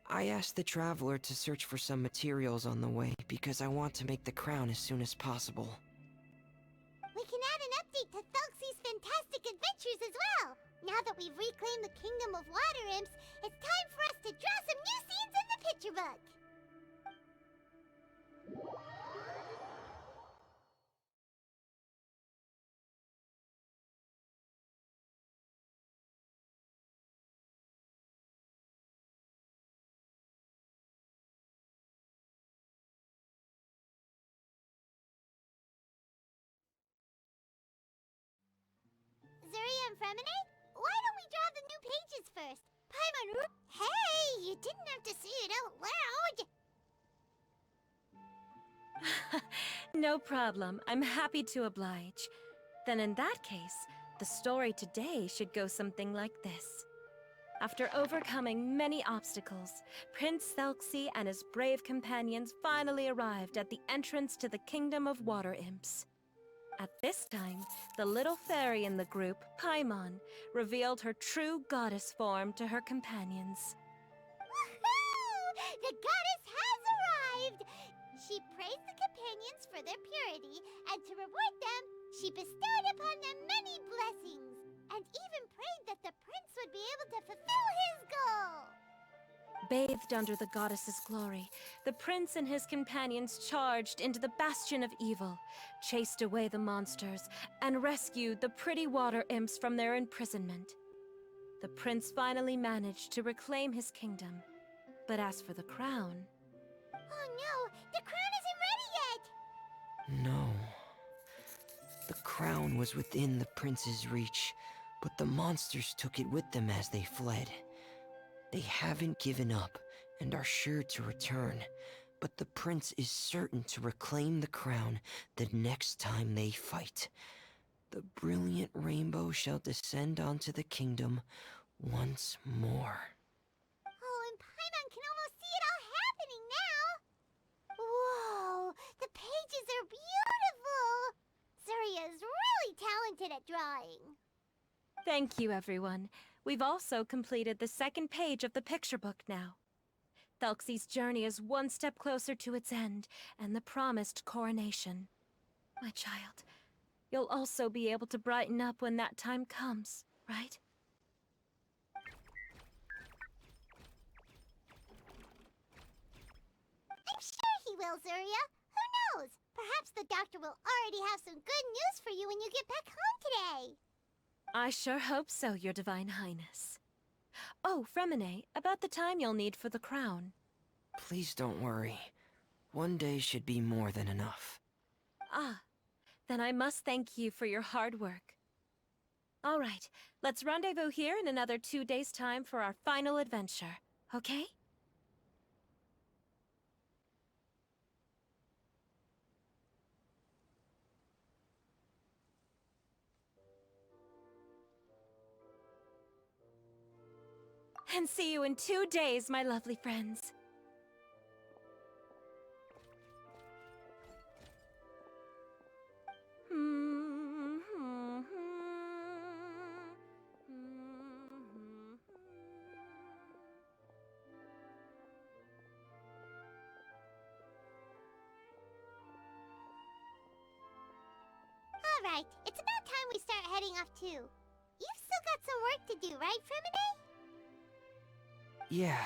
I asked the Traveler to search for some materials on the way because I want to make the crown as soon as possible. We can add an update to Thelxie's fantastic adventures as well! Now that we've reclaimed the Kingdom of Water Imps, it's time for us to draw some new scenes in the picture book! Zuria and Fremine, why don't we draw the new pages first? Paimon, hey, you didn't have to say it out loud! No problem. I'm happy to oblige. Then in that case, the story today should go something like this. After overcoming many obstacles, Prince Thelxie and his brave companions finally arrived at the entrance to the Kingdom of Water Imps. At this time, the little fairy in the group, Paimon, revealed her true goddess form to her companions. Woohoo! The goddess has arrived! She praised the companions for their purity, and to reward them, she bestowed upon them many blessings, and even prayed that the prince would be able to fulfill his goal! Bathed under the goddess's glory, the prince and his companions charged into the bastion of evil, chased away the monsters, and rescued the pretty water imps from their imprisonment. The prince finally managed to reclaim his kingdom, but as for the crown... Oh no! The crown isn't ready yet! No. The crown was within the prince's reach, but the monsters took it with them as they fled. They haven't given up, and are sure to return, but the prince is certain to reclaim the crown the next time they fight. The brilliant rainbow shall descend onto the kingdom once more. Oh, and Paimon can almost see it all happening now! Whoa! The pages are beautiful! Zuria is really talented at drawing. Thank you, everyone. We've also completed the second page of the picture book now. Thelxie's journey is one step closer to its end, and the promised coronation. My child, you'll also be able to brighten up when that time comes, right? I'm sure he will, Zuria. Who knows? Perhaps the doctor will already have some good news for you when you get back home today. I sure hope so, Your Divine Highness. Oh, Fremine, about the time you'll need for the crown. Please don't worry. One day should be more than enough. Ah, then I must thank you for your hard work. All right, let's rendezvous here in another 2 days' time for our final adventure, okay? And see you in 2 days, my lovely friends. Alright, it's about time we start heading off too. You've still got some work to do, right, Fremine? Yeah,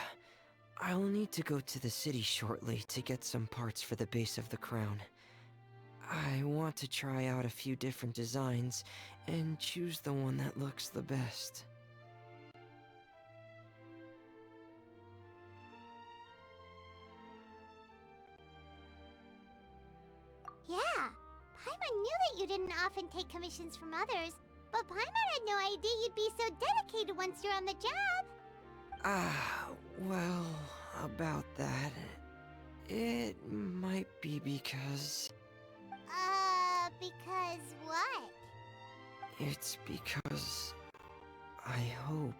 I'll need to go to the city shortly to get some parts for the base of the crown. I want to try out a few different designs and choose the one that looks the best. Yeah, Paimon knew that you didn't often take commissions from others, but Paimon had no idea you'd be so dedicated once you're on the job. Well, about that, it might be because... Because what? It's because... I hope...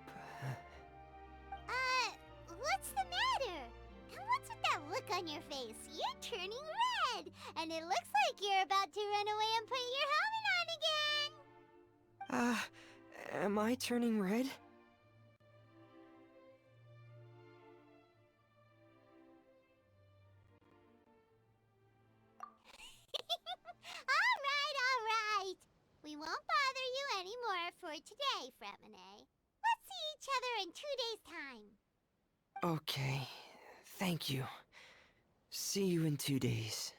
What's the matter? And what's with that look on your face? You're turning red, and it looks like you're about to run away and put your helmet on again. Am I turning red? Alright. We won't bother you anymore for today, Fremine. Let's see each other in 2 days' time. Okay, thank you. See you in 2 days.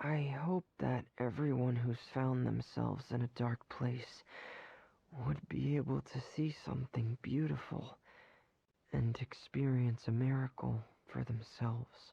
I hope that everyone who's found themselves in a dark place would be able to see something beautiful and experience a miracle for themselves.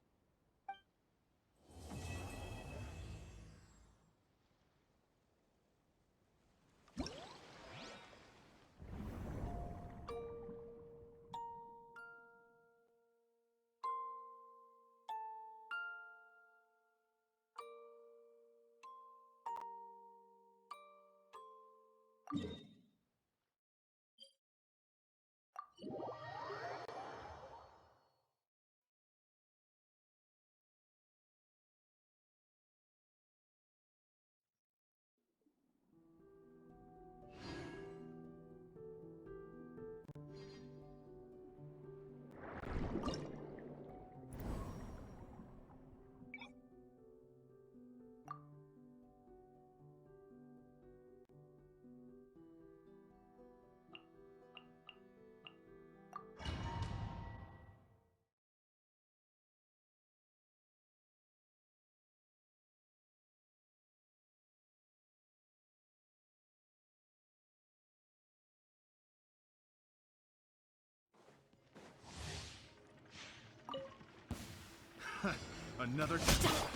Another...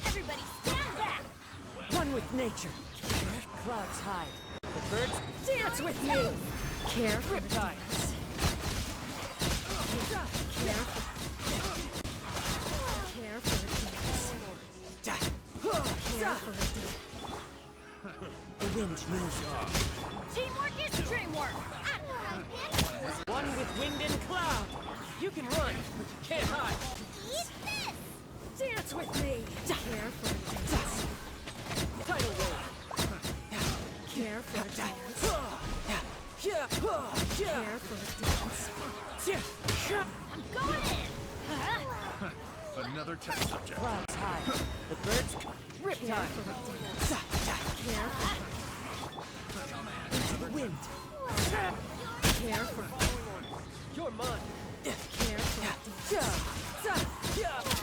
Everybody stand back! One with nature. Clouds hide. The birds dance with me. Care for riptides. Care for riptides. Care for riptides. The wind knows you. Teamwork is dreamwork! One with wind and cloud. You can run, but you can't hide. Eat this! Dance with me. Care for riptides. Tidal wave. Care for riptides. Care for riptides. I'm going in! Another test subject. Clouds high. The birds riptide. Care for into the wind. Care for you're mine. Care for care for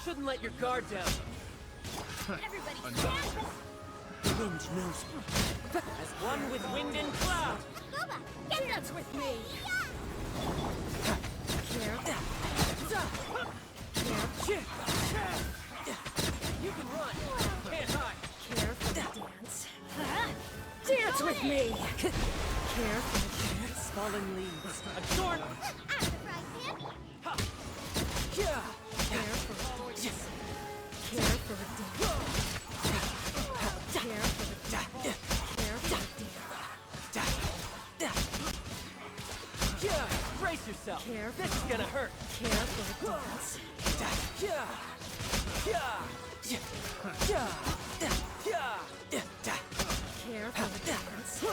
shouldn't let your guard down. Everybody stand back! The wind knows me. As one with wind and cloud. Get Dance with me. You can run. Can't hide. with me! Care for the dance, fallen leaves. Adorn! I'm surprised, Pip. Yeah! Care for the dance. Care for the dance. Care for the dance. Care for the dance. Yeah! Brace yourself! Care for This is gonna hurt! Care for the dance. Yeah! Yeah! Yeah! Yeah! Care for the dance.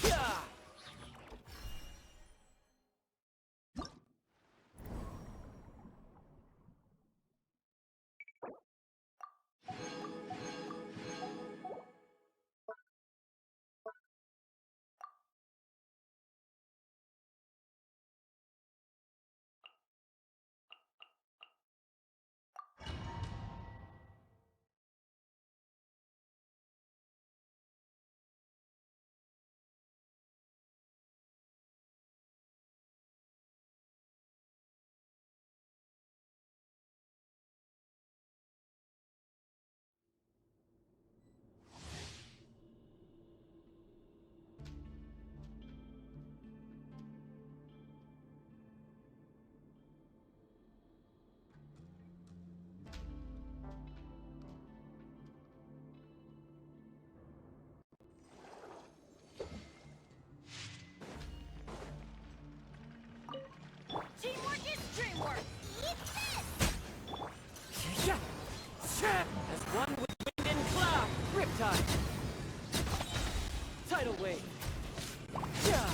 Yeah! Teamwork is dreamwork. As one with wind and cloud! Riptide! Tidal wave! Yeah!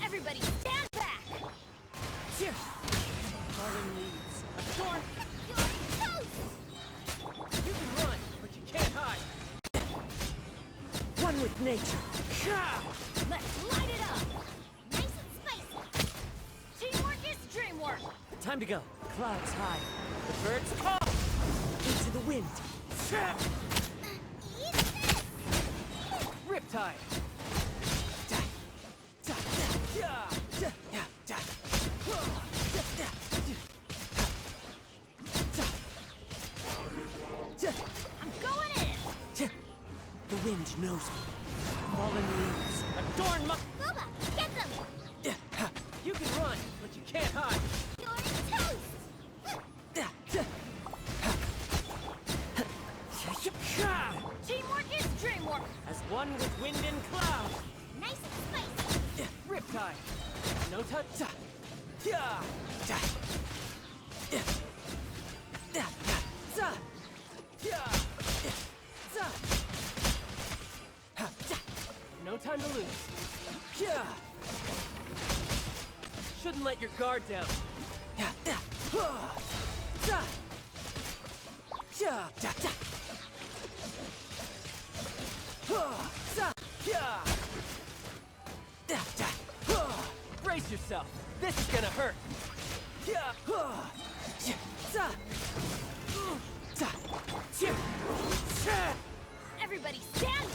Everybody stand back. Fallen leaves! Adorn! You're toast! You can run, but you can't hide! One with nature. Let's light it up. Nice and spicy. Teamwork is dreamwork. Time to go. Clouds high. The birds call! Into the wind. Eat this! Riptide! I'm going in. The wind knows me. Fallen leaves! Adorn my... Boba, get them! You can run, but you can't hide! You're toast! Teamwork is dreamwork. As one with wind and cloud! Nice and spicy. Riptide! No touch! No time to lose. Shouldn't let your guard down. Brace yourself. This is gonna hurt. Everybody stand.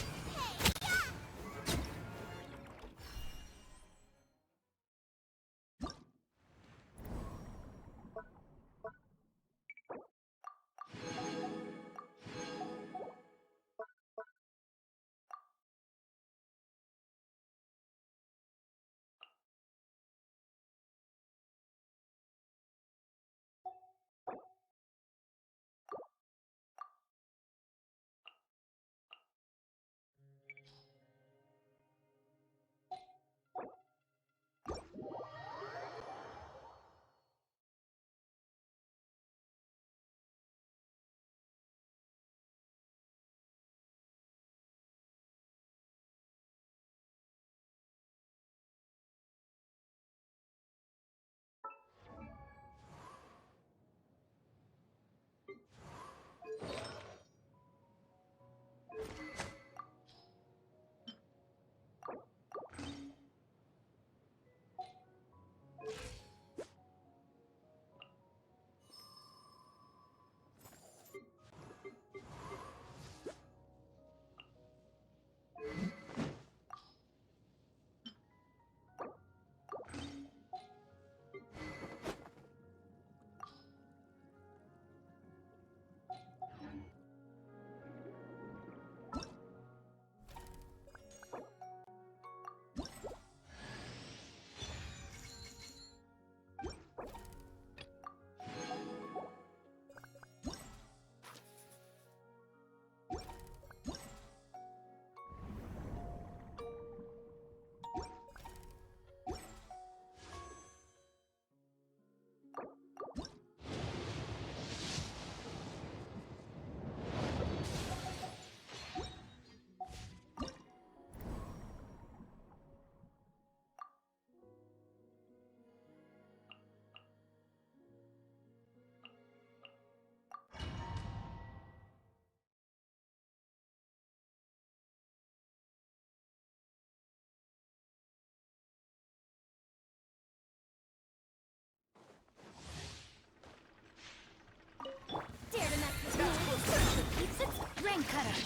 cutter.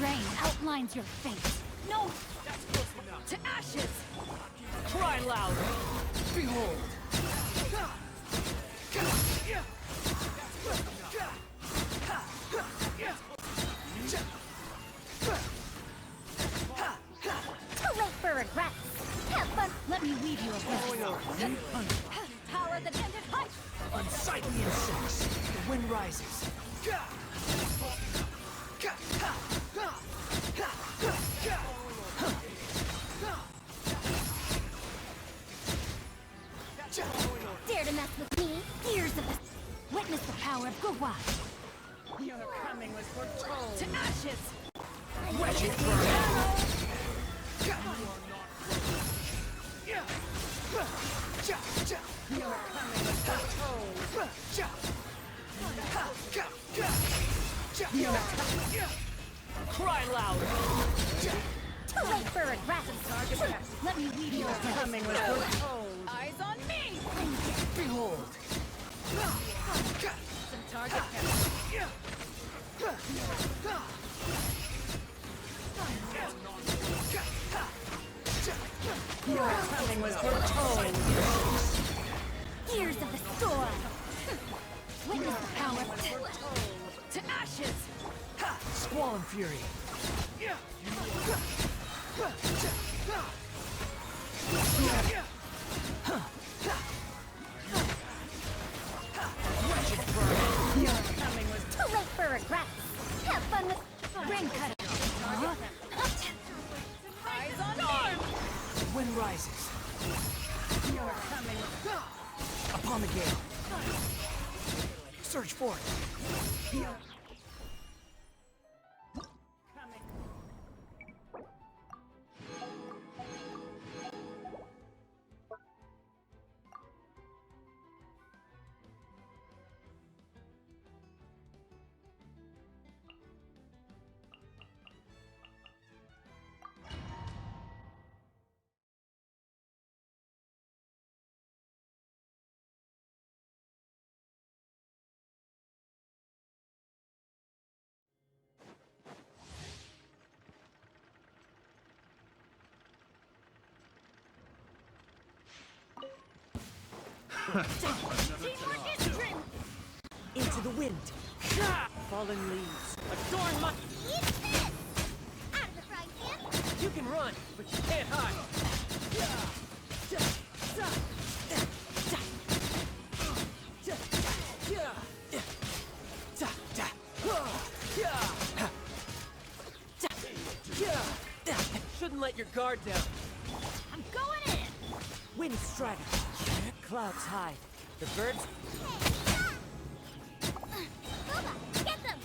Rain outlines your fate. No, That's close enough. to ashes. Cry loud. Behold. Too late for regrets. Have fun. Let me weave you a blessing. Power that ended height. Unsightly insects. The wind rises. Dare to mess with me? Years of the... Witness the power of Gugwa. Your coming was foretold. To ashes. Wedge it burn. Your coming was foretold. Cry loud. Too late for regrets. Target captured. Let me weave you a Your blessing. coming was foretold. Eyes on me. Behold. Some target captured. Your coming was foretold. Years of the storm. Witness the power to ashes. Squall and fury. Your coming was Too late for regrets. Have fun with... Ring cutter. Eyes on me. Wind rises. your coming. Upon the gale. Search for it. Coming. Teamwork is strength. Into the wind. Fallen leaves. Adorn my... Eat this! Out of the frying pan! You can run, but you can't hide. Shouldn't let your guard down. I'm going in. Wind straddle. Clouds high. The birds... Booba, get them!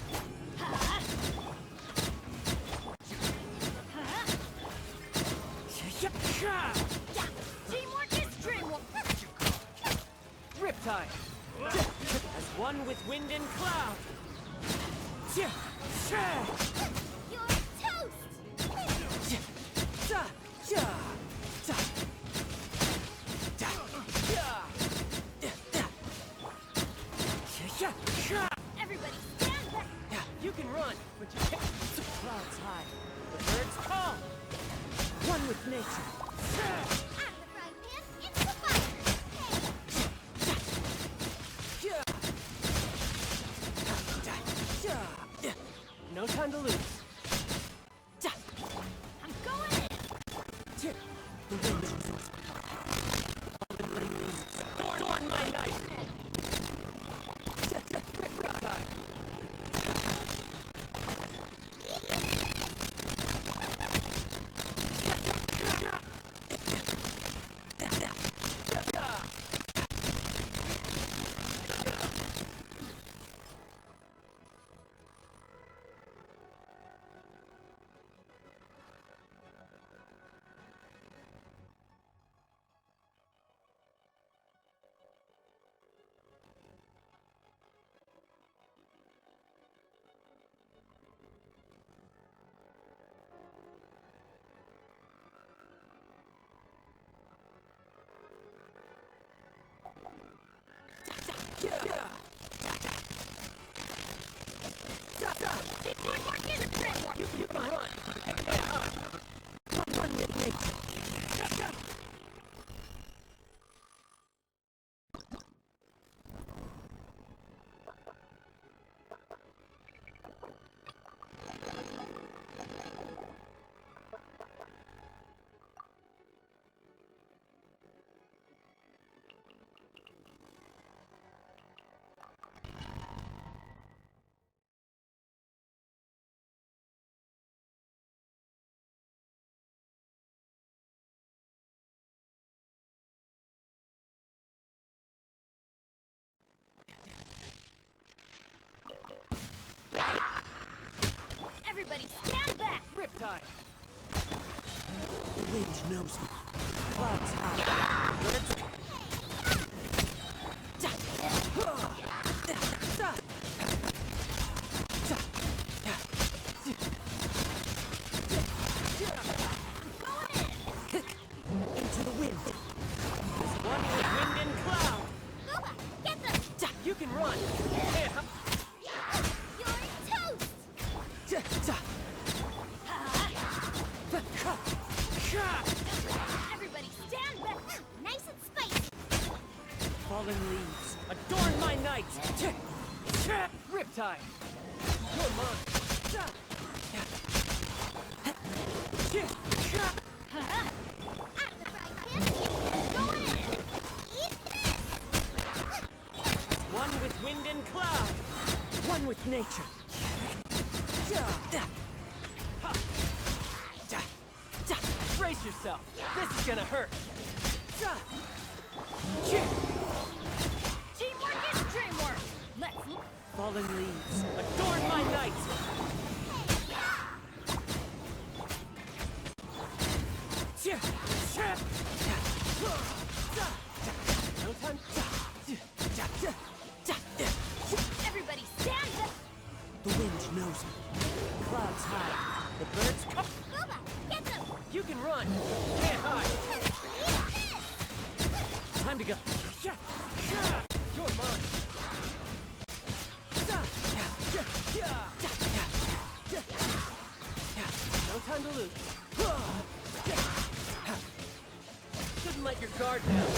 Teamwork is strength. Riptide. As one with wind and cloud. You're toast! Everybody stand back. You can run, but you can't. Clouds high. The birds tall. One with nature. Out of the frying pan, into the fire! No time to lose. I'm going in. The wind is Adorn my knife. Everybody stand back! Riptide! The wind knows me. Clouds high. Birds... Into the wind. There's one with wind and cloud. Booba, get them! You can run. Yeah. You're toast! Everybody stand back! Nice and spicy! Fallen leaves adorn my night. Riptide. You're mine. Out of the frying pan! Go in! Eat this! One with wind and cloud. One with nature. Brace yourself. This is gonna hurt. Teamwork is dreamwork! Let's look. Fallen leaves adorn my night. No time. Everybody stand back! The wind knows me. Clouds high. The birds come. Booba, get them! You can run. Can't hide. Time to go. You're mine. No time to lose. Shouldn't let your guard down.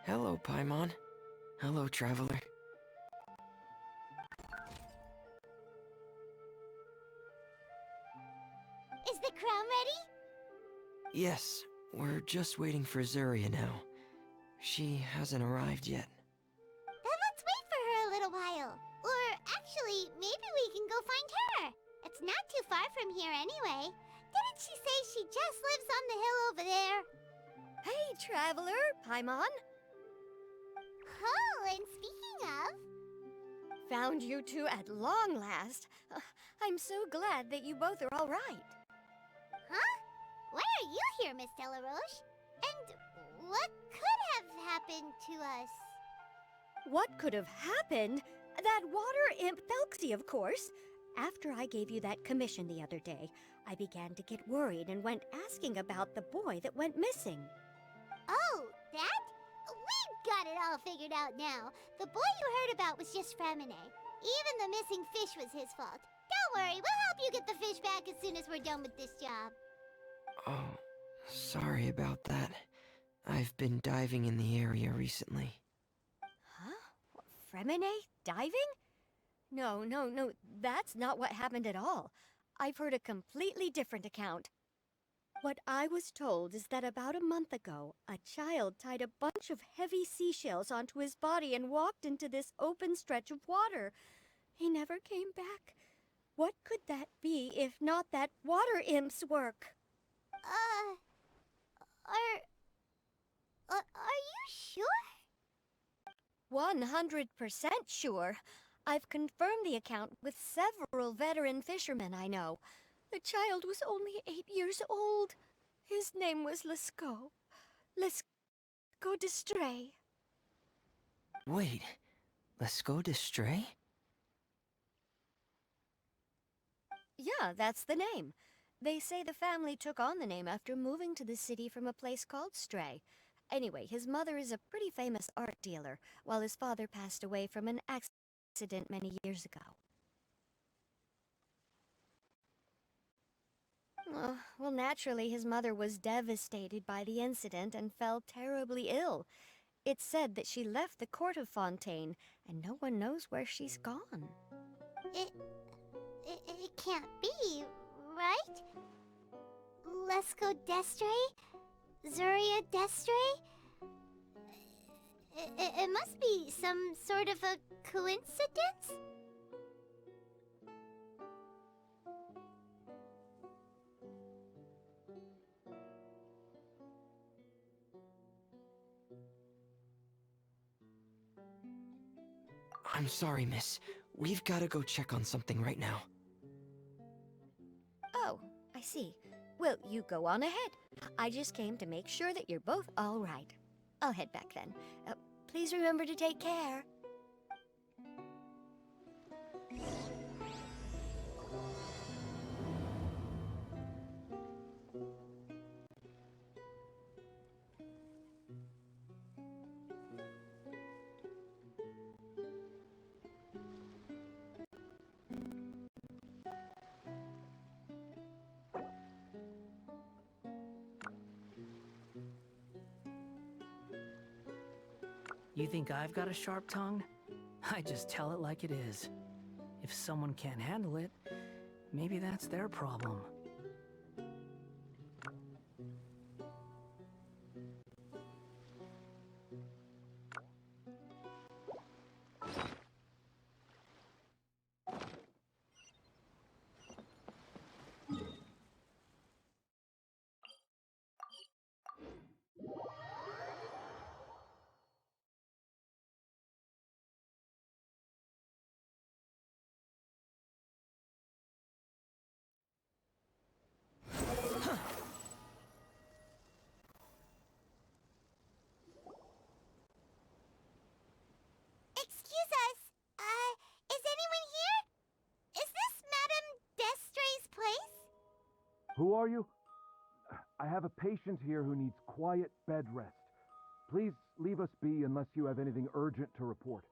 Hello, Paimon. Hello, traveler. Is the crown ready? Yes, we're just waiting for Zuria now. She hasn't arrived yet. Then let's wait for her a little while. Or actually, maybe we can go find her. It's not too far from here anyway. Didn't she say she just lives on the hill over there? Hey, traveler, Paimon. Oh, and speaking of... Found you two at long last. I'm so glad that you both are all right. Huh? Why are you here, Miss Delaroche? And what could have happened to us? What could have happened? That water imp Thelxie, of course. After I gave you that commission the other day, I began to get worried and went asking about the boy that went missing. Oh, that? We've got it all figured out now. The boy you heard about was just Fremine. Even the missing fish was his fault. Don't worry, we'll help you get the fish back as soon as we're done with this job. Oh, sorry about that. I've been diving in the area recently. Huh? Fremine? Diving? No, that's not what happened at all. I've heard a completely different account. What I was told is that about a month ago, a child tied a bunch of heavy seashells onto his body and walked into this open stretch of water. He never came back. What could that be if not that water imp's work? Are you sure? 100% sure. I've confirmed the account with several veteran fishermen I know. The child was only 8 years old. His name was Lescaut. Lescaut d'Estray. Wait, let's go to Stray? Yeah, that's the name. They say the family took on the name after moving to the city from a place called Stray. Anyway, his mother is a pretty famous art dealer, while his father passed away from an accident many years ago. Well, naturally, his mother was devastated by the incident and fell terribly ill. It's said that she left the court of Fontaine, and no one knows where she's gone. It can't be, right? Lescaut d'Estray? Zuria d'Estray? It must be some sort of a coincidence? I'm sorry, miss. We've gotta go check on something right now. Oh, I see. Well, you go on ahead. I just came to make sure that you're both all right. I'll head back then. Please remember to take care. You think I've got a sharp tongue? I just tell it like it is. If someone can't handle it, maybe that's their problem. Excuse us. Is anyone here? Is this Madame d'Estray's place? Who are you? I have a patient here who needs quiet bed rest. Please leave us be unless you have anything urgent to report.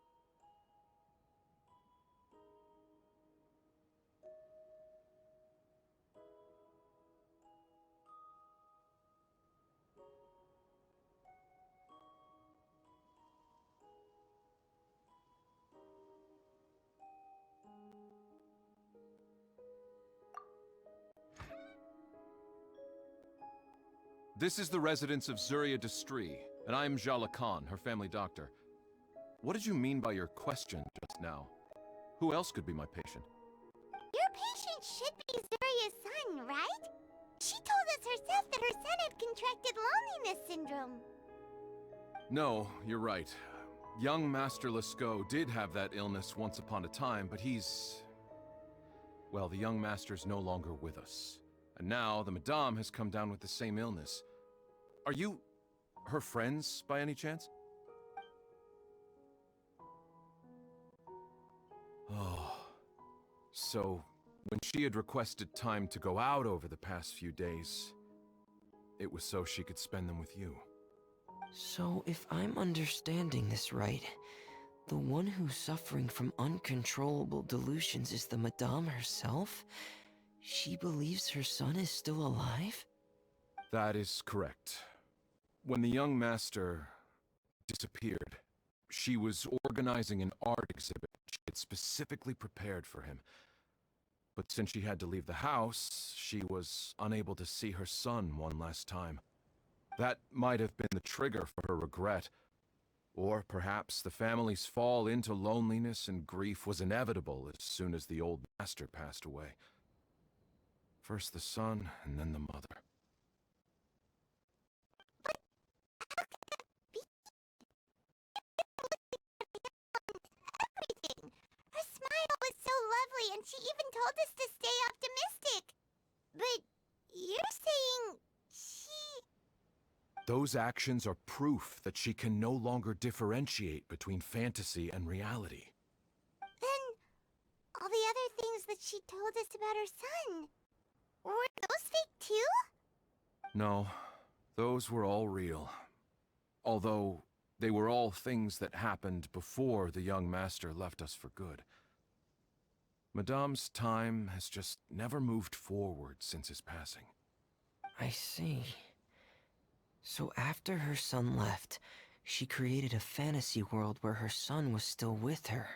This is the residence of Zuria Destri, and I'm Jala Khan, her family doctor. What did you mean by your question just now? Who else could be my patient? Your patient should be Zuria's son, right? She told us herself that her son had contracted loneliness syndrome. No, you're right. Young Master Lescaut did have that illness once upon a time, but he's... Well, the young master's no longer with us. And now the Madame has come down with the same illness. Are you... her friends, by any chance? Oh... So, when she had requested time to go out over the past few days, it was so she could spend them with you. So, if I'm understanding this right, the one who's suffering from uncontrollable delusions is the Madame herself? She believes her son is still alive? That is correct. When the young master disappeared, she was organizing an art exhibit she had specifically prepared for him. But since she had to leave the house, she was unable to see her son one last time. That might have been the trigger for her regret. Or perhaps the family's fall into loneliness and grief was inevitable as soon as the old master passed away. First the son, and then the mother. Everything. Her smile was so lovely, and she even told us to stay optimistic. But you're saying she... Those actions are proof that she can no longer differentiate between fantasy and reality. Then, all the other things that she told us about her son, were those fake too? No, those were all real. Although, they were all things that happened before the young master left us for good. Madame's time has just never moved forward since his passing. I see. So after her son left, she created a fantasy world where her son was still with her.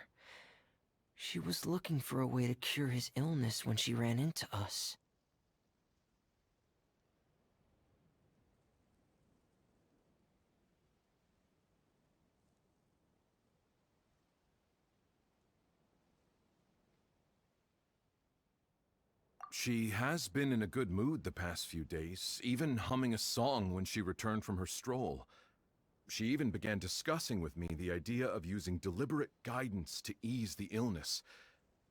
She was looking for a way to cure his illness when she ran into us. She has been in a good mood the past few days, even humming a song when she returned from her stroll. She even began discussing with me the idea of using deliberate guidance to ease the illness.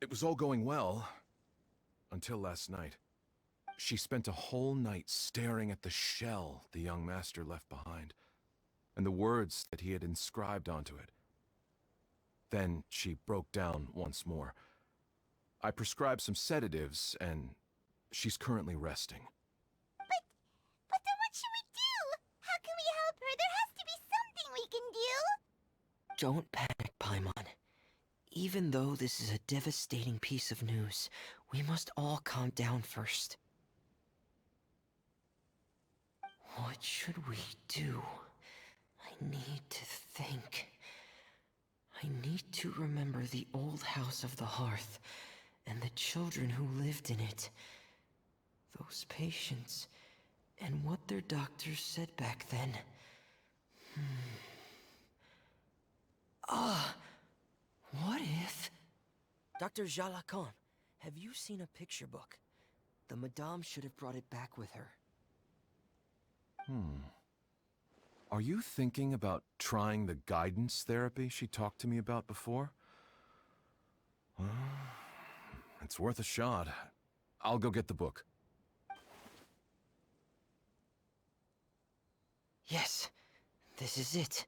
It was all going well, until last night. She spent a whole night staring at the shell the young master left behind, and the words that he had inscribed onto it. Then she broke down once more. I prescribed some sedatives, and she's currently resting. But then what should we do? How can we help her? There has to be something we can do. Don't panic, Paimon. Even though this is a devastating piece of news, we must all calm down first. What should we do? I need to think. I need to remember the old house of the hearth, and the children who lived in it. Those patients, and what their doctors said back then. What if... Dr. Jalacan, have you seen a picture book? The Madame should have brought it back with her. Are you thinking about trying the guidance therapy she talked to me about before? It's worth a shot. I'll go get the book. Yes, this is it.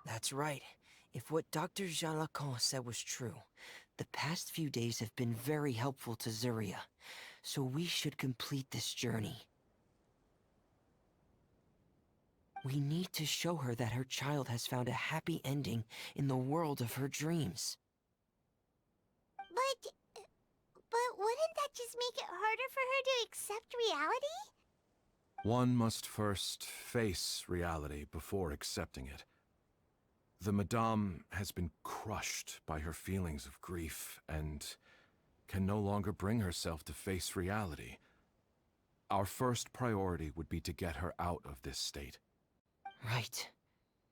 That's right. If what Dr. Jalacan said was true, the past few days have been very helpful to Zuria, so we should complete this journey. We need to show her that her child has found a happy ending in the world of her dreams. But wouldn't that just make it harder for her to accept reality? One must first face reality before accepting it. The Madame has been crushed by her feelings of grief and can no longer bring herself to face reality. Our first priority would be to get her out of this state. Right.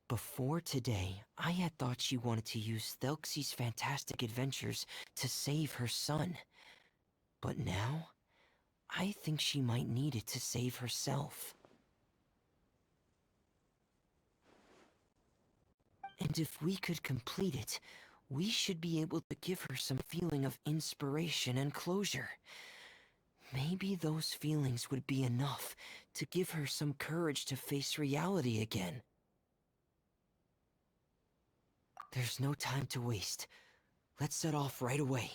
Before today, I had thought she wanted to use Thelxie's fantastic adventures to save her son. But now, I think she might need it to save herself. And if we could complete it, we should be able to give her some feeling of inspiration and closure. Maybe those feelings would be enough to give her some courage to face reality again. There's no time to waste. Let's set off right away.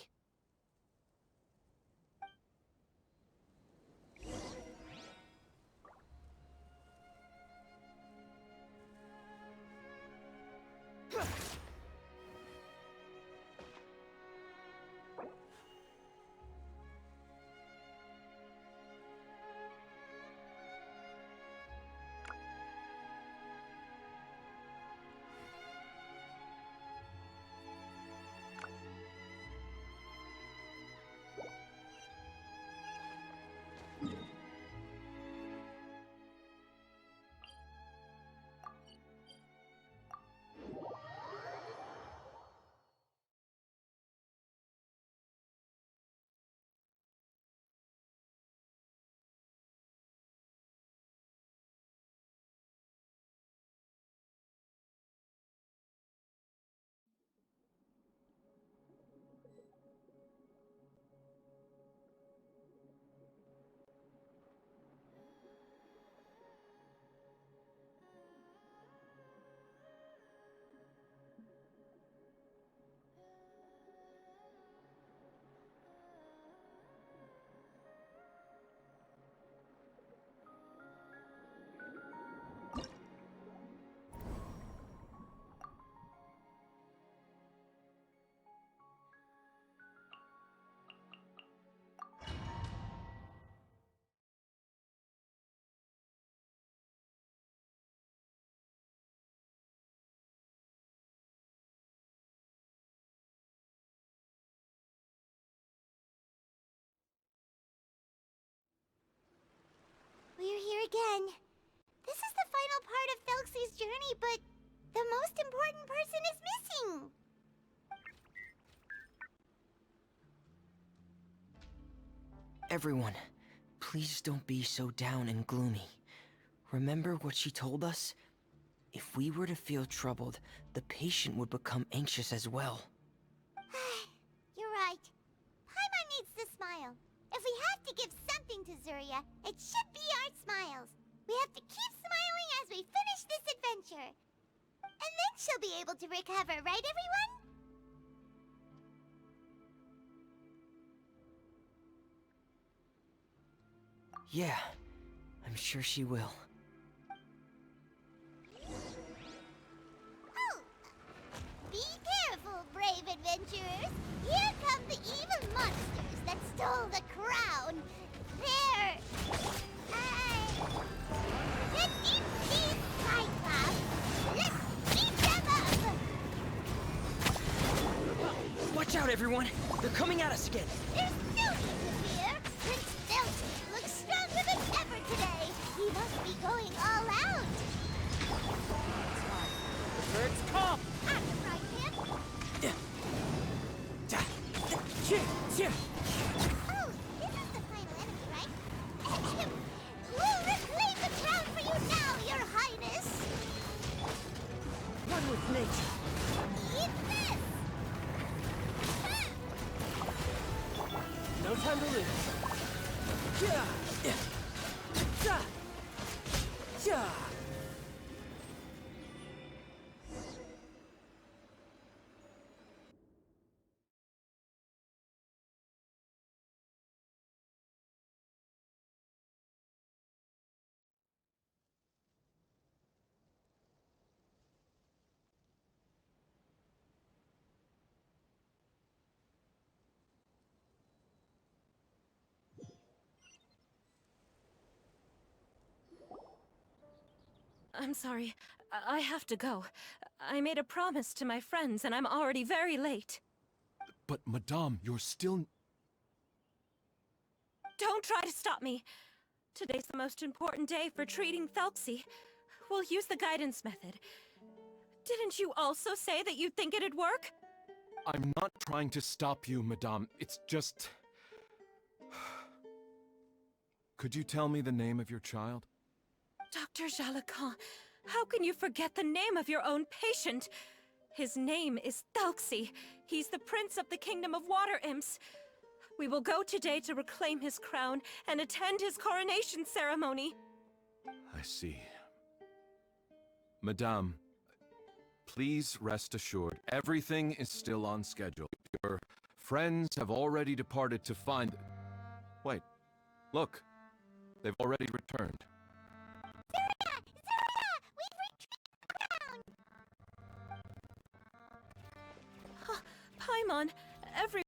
We're here again. This is the final part of Thelxie's journey, but the most important person is missing. Everyone, please don't be so down and gloomy. Remember what she told us? If we were to feel troubled, the patient would become anxious as well. You're right. Paimon needs to smile. If we have to give something to Zuria, it should be our smiles. We have to keep smiling as we finish this adventure. And then she'll be able to recover, right everyone? Yeah, I'm sure she will. Oh! Be careful, brave adventurers! Here come the evil monsters that stole the crown! They're... the deep-sea Cyclops! Let's beat them up! Watch out, everyone! They're coming at us again! There's no need to fear! Prince Thelxie looks stronger than ever today! He must be going all out! The birds come! On the right hand! Oh, this is the final enemy, right? We'll reclaim the crown for you now, Your Highness! One with nature. Eat this! No time to lose. Yeah. Yeah. Yeah. I'm sorry. I have to go. I made a promise to my friends, and I'm already very late. But, Madame, you're still... Don't try to stop me. Today's the most important day for treating Thelxie. We'll use the guidance method. Didn't you also say that you think it'd work? I'm not trying to stop you, Madame. It's just... Could you tell me the name of your child? Dr. Jalacan, how can you forget the name of your own patient? His name is Thelxie. He's the prince of the kingdom of water imps. We will go today to reclaim his crown and attend his coronation ceremony. I see. Madame, please rest assured, everything is still on schedule. Your friends have already departed to find... Wait, look. They've already returned. Zura! Zura! We've retrieved the crown! Paimon, every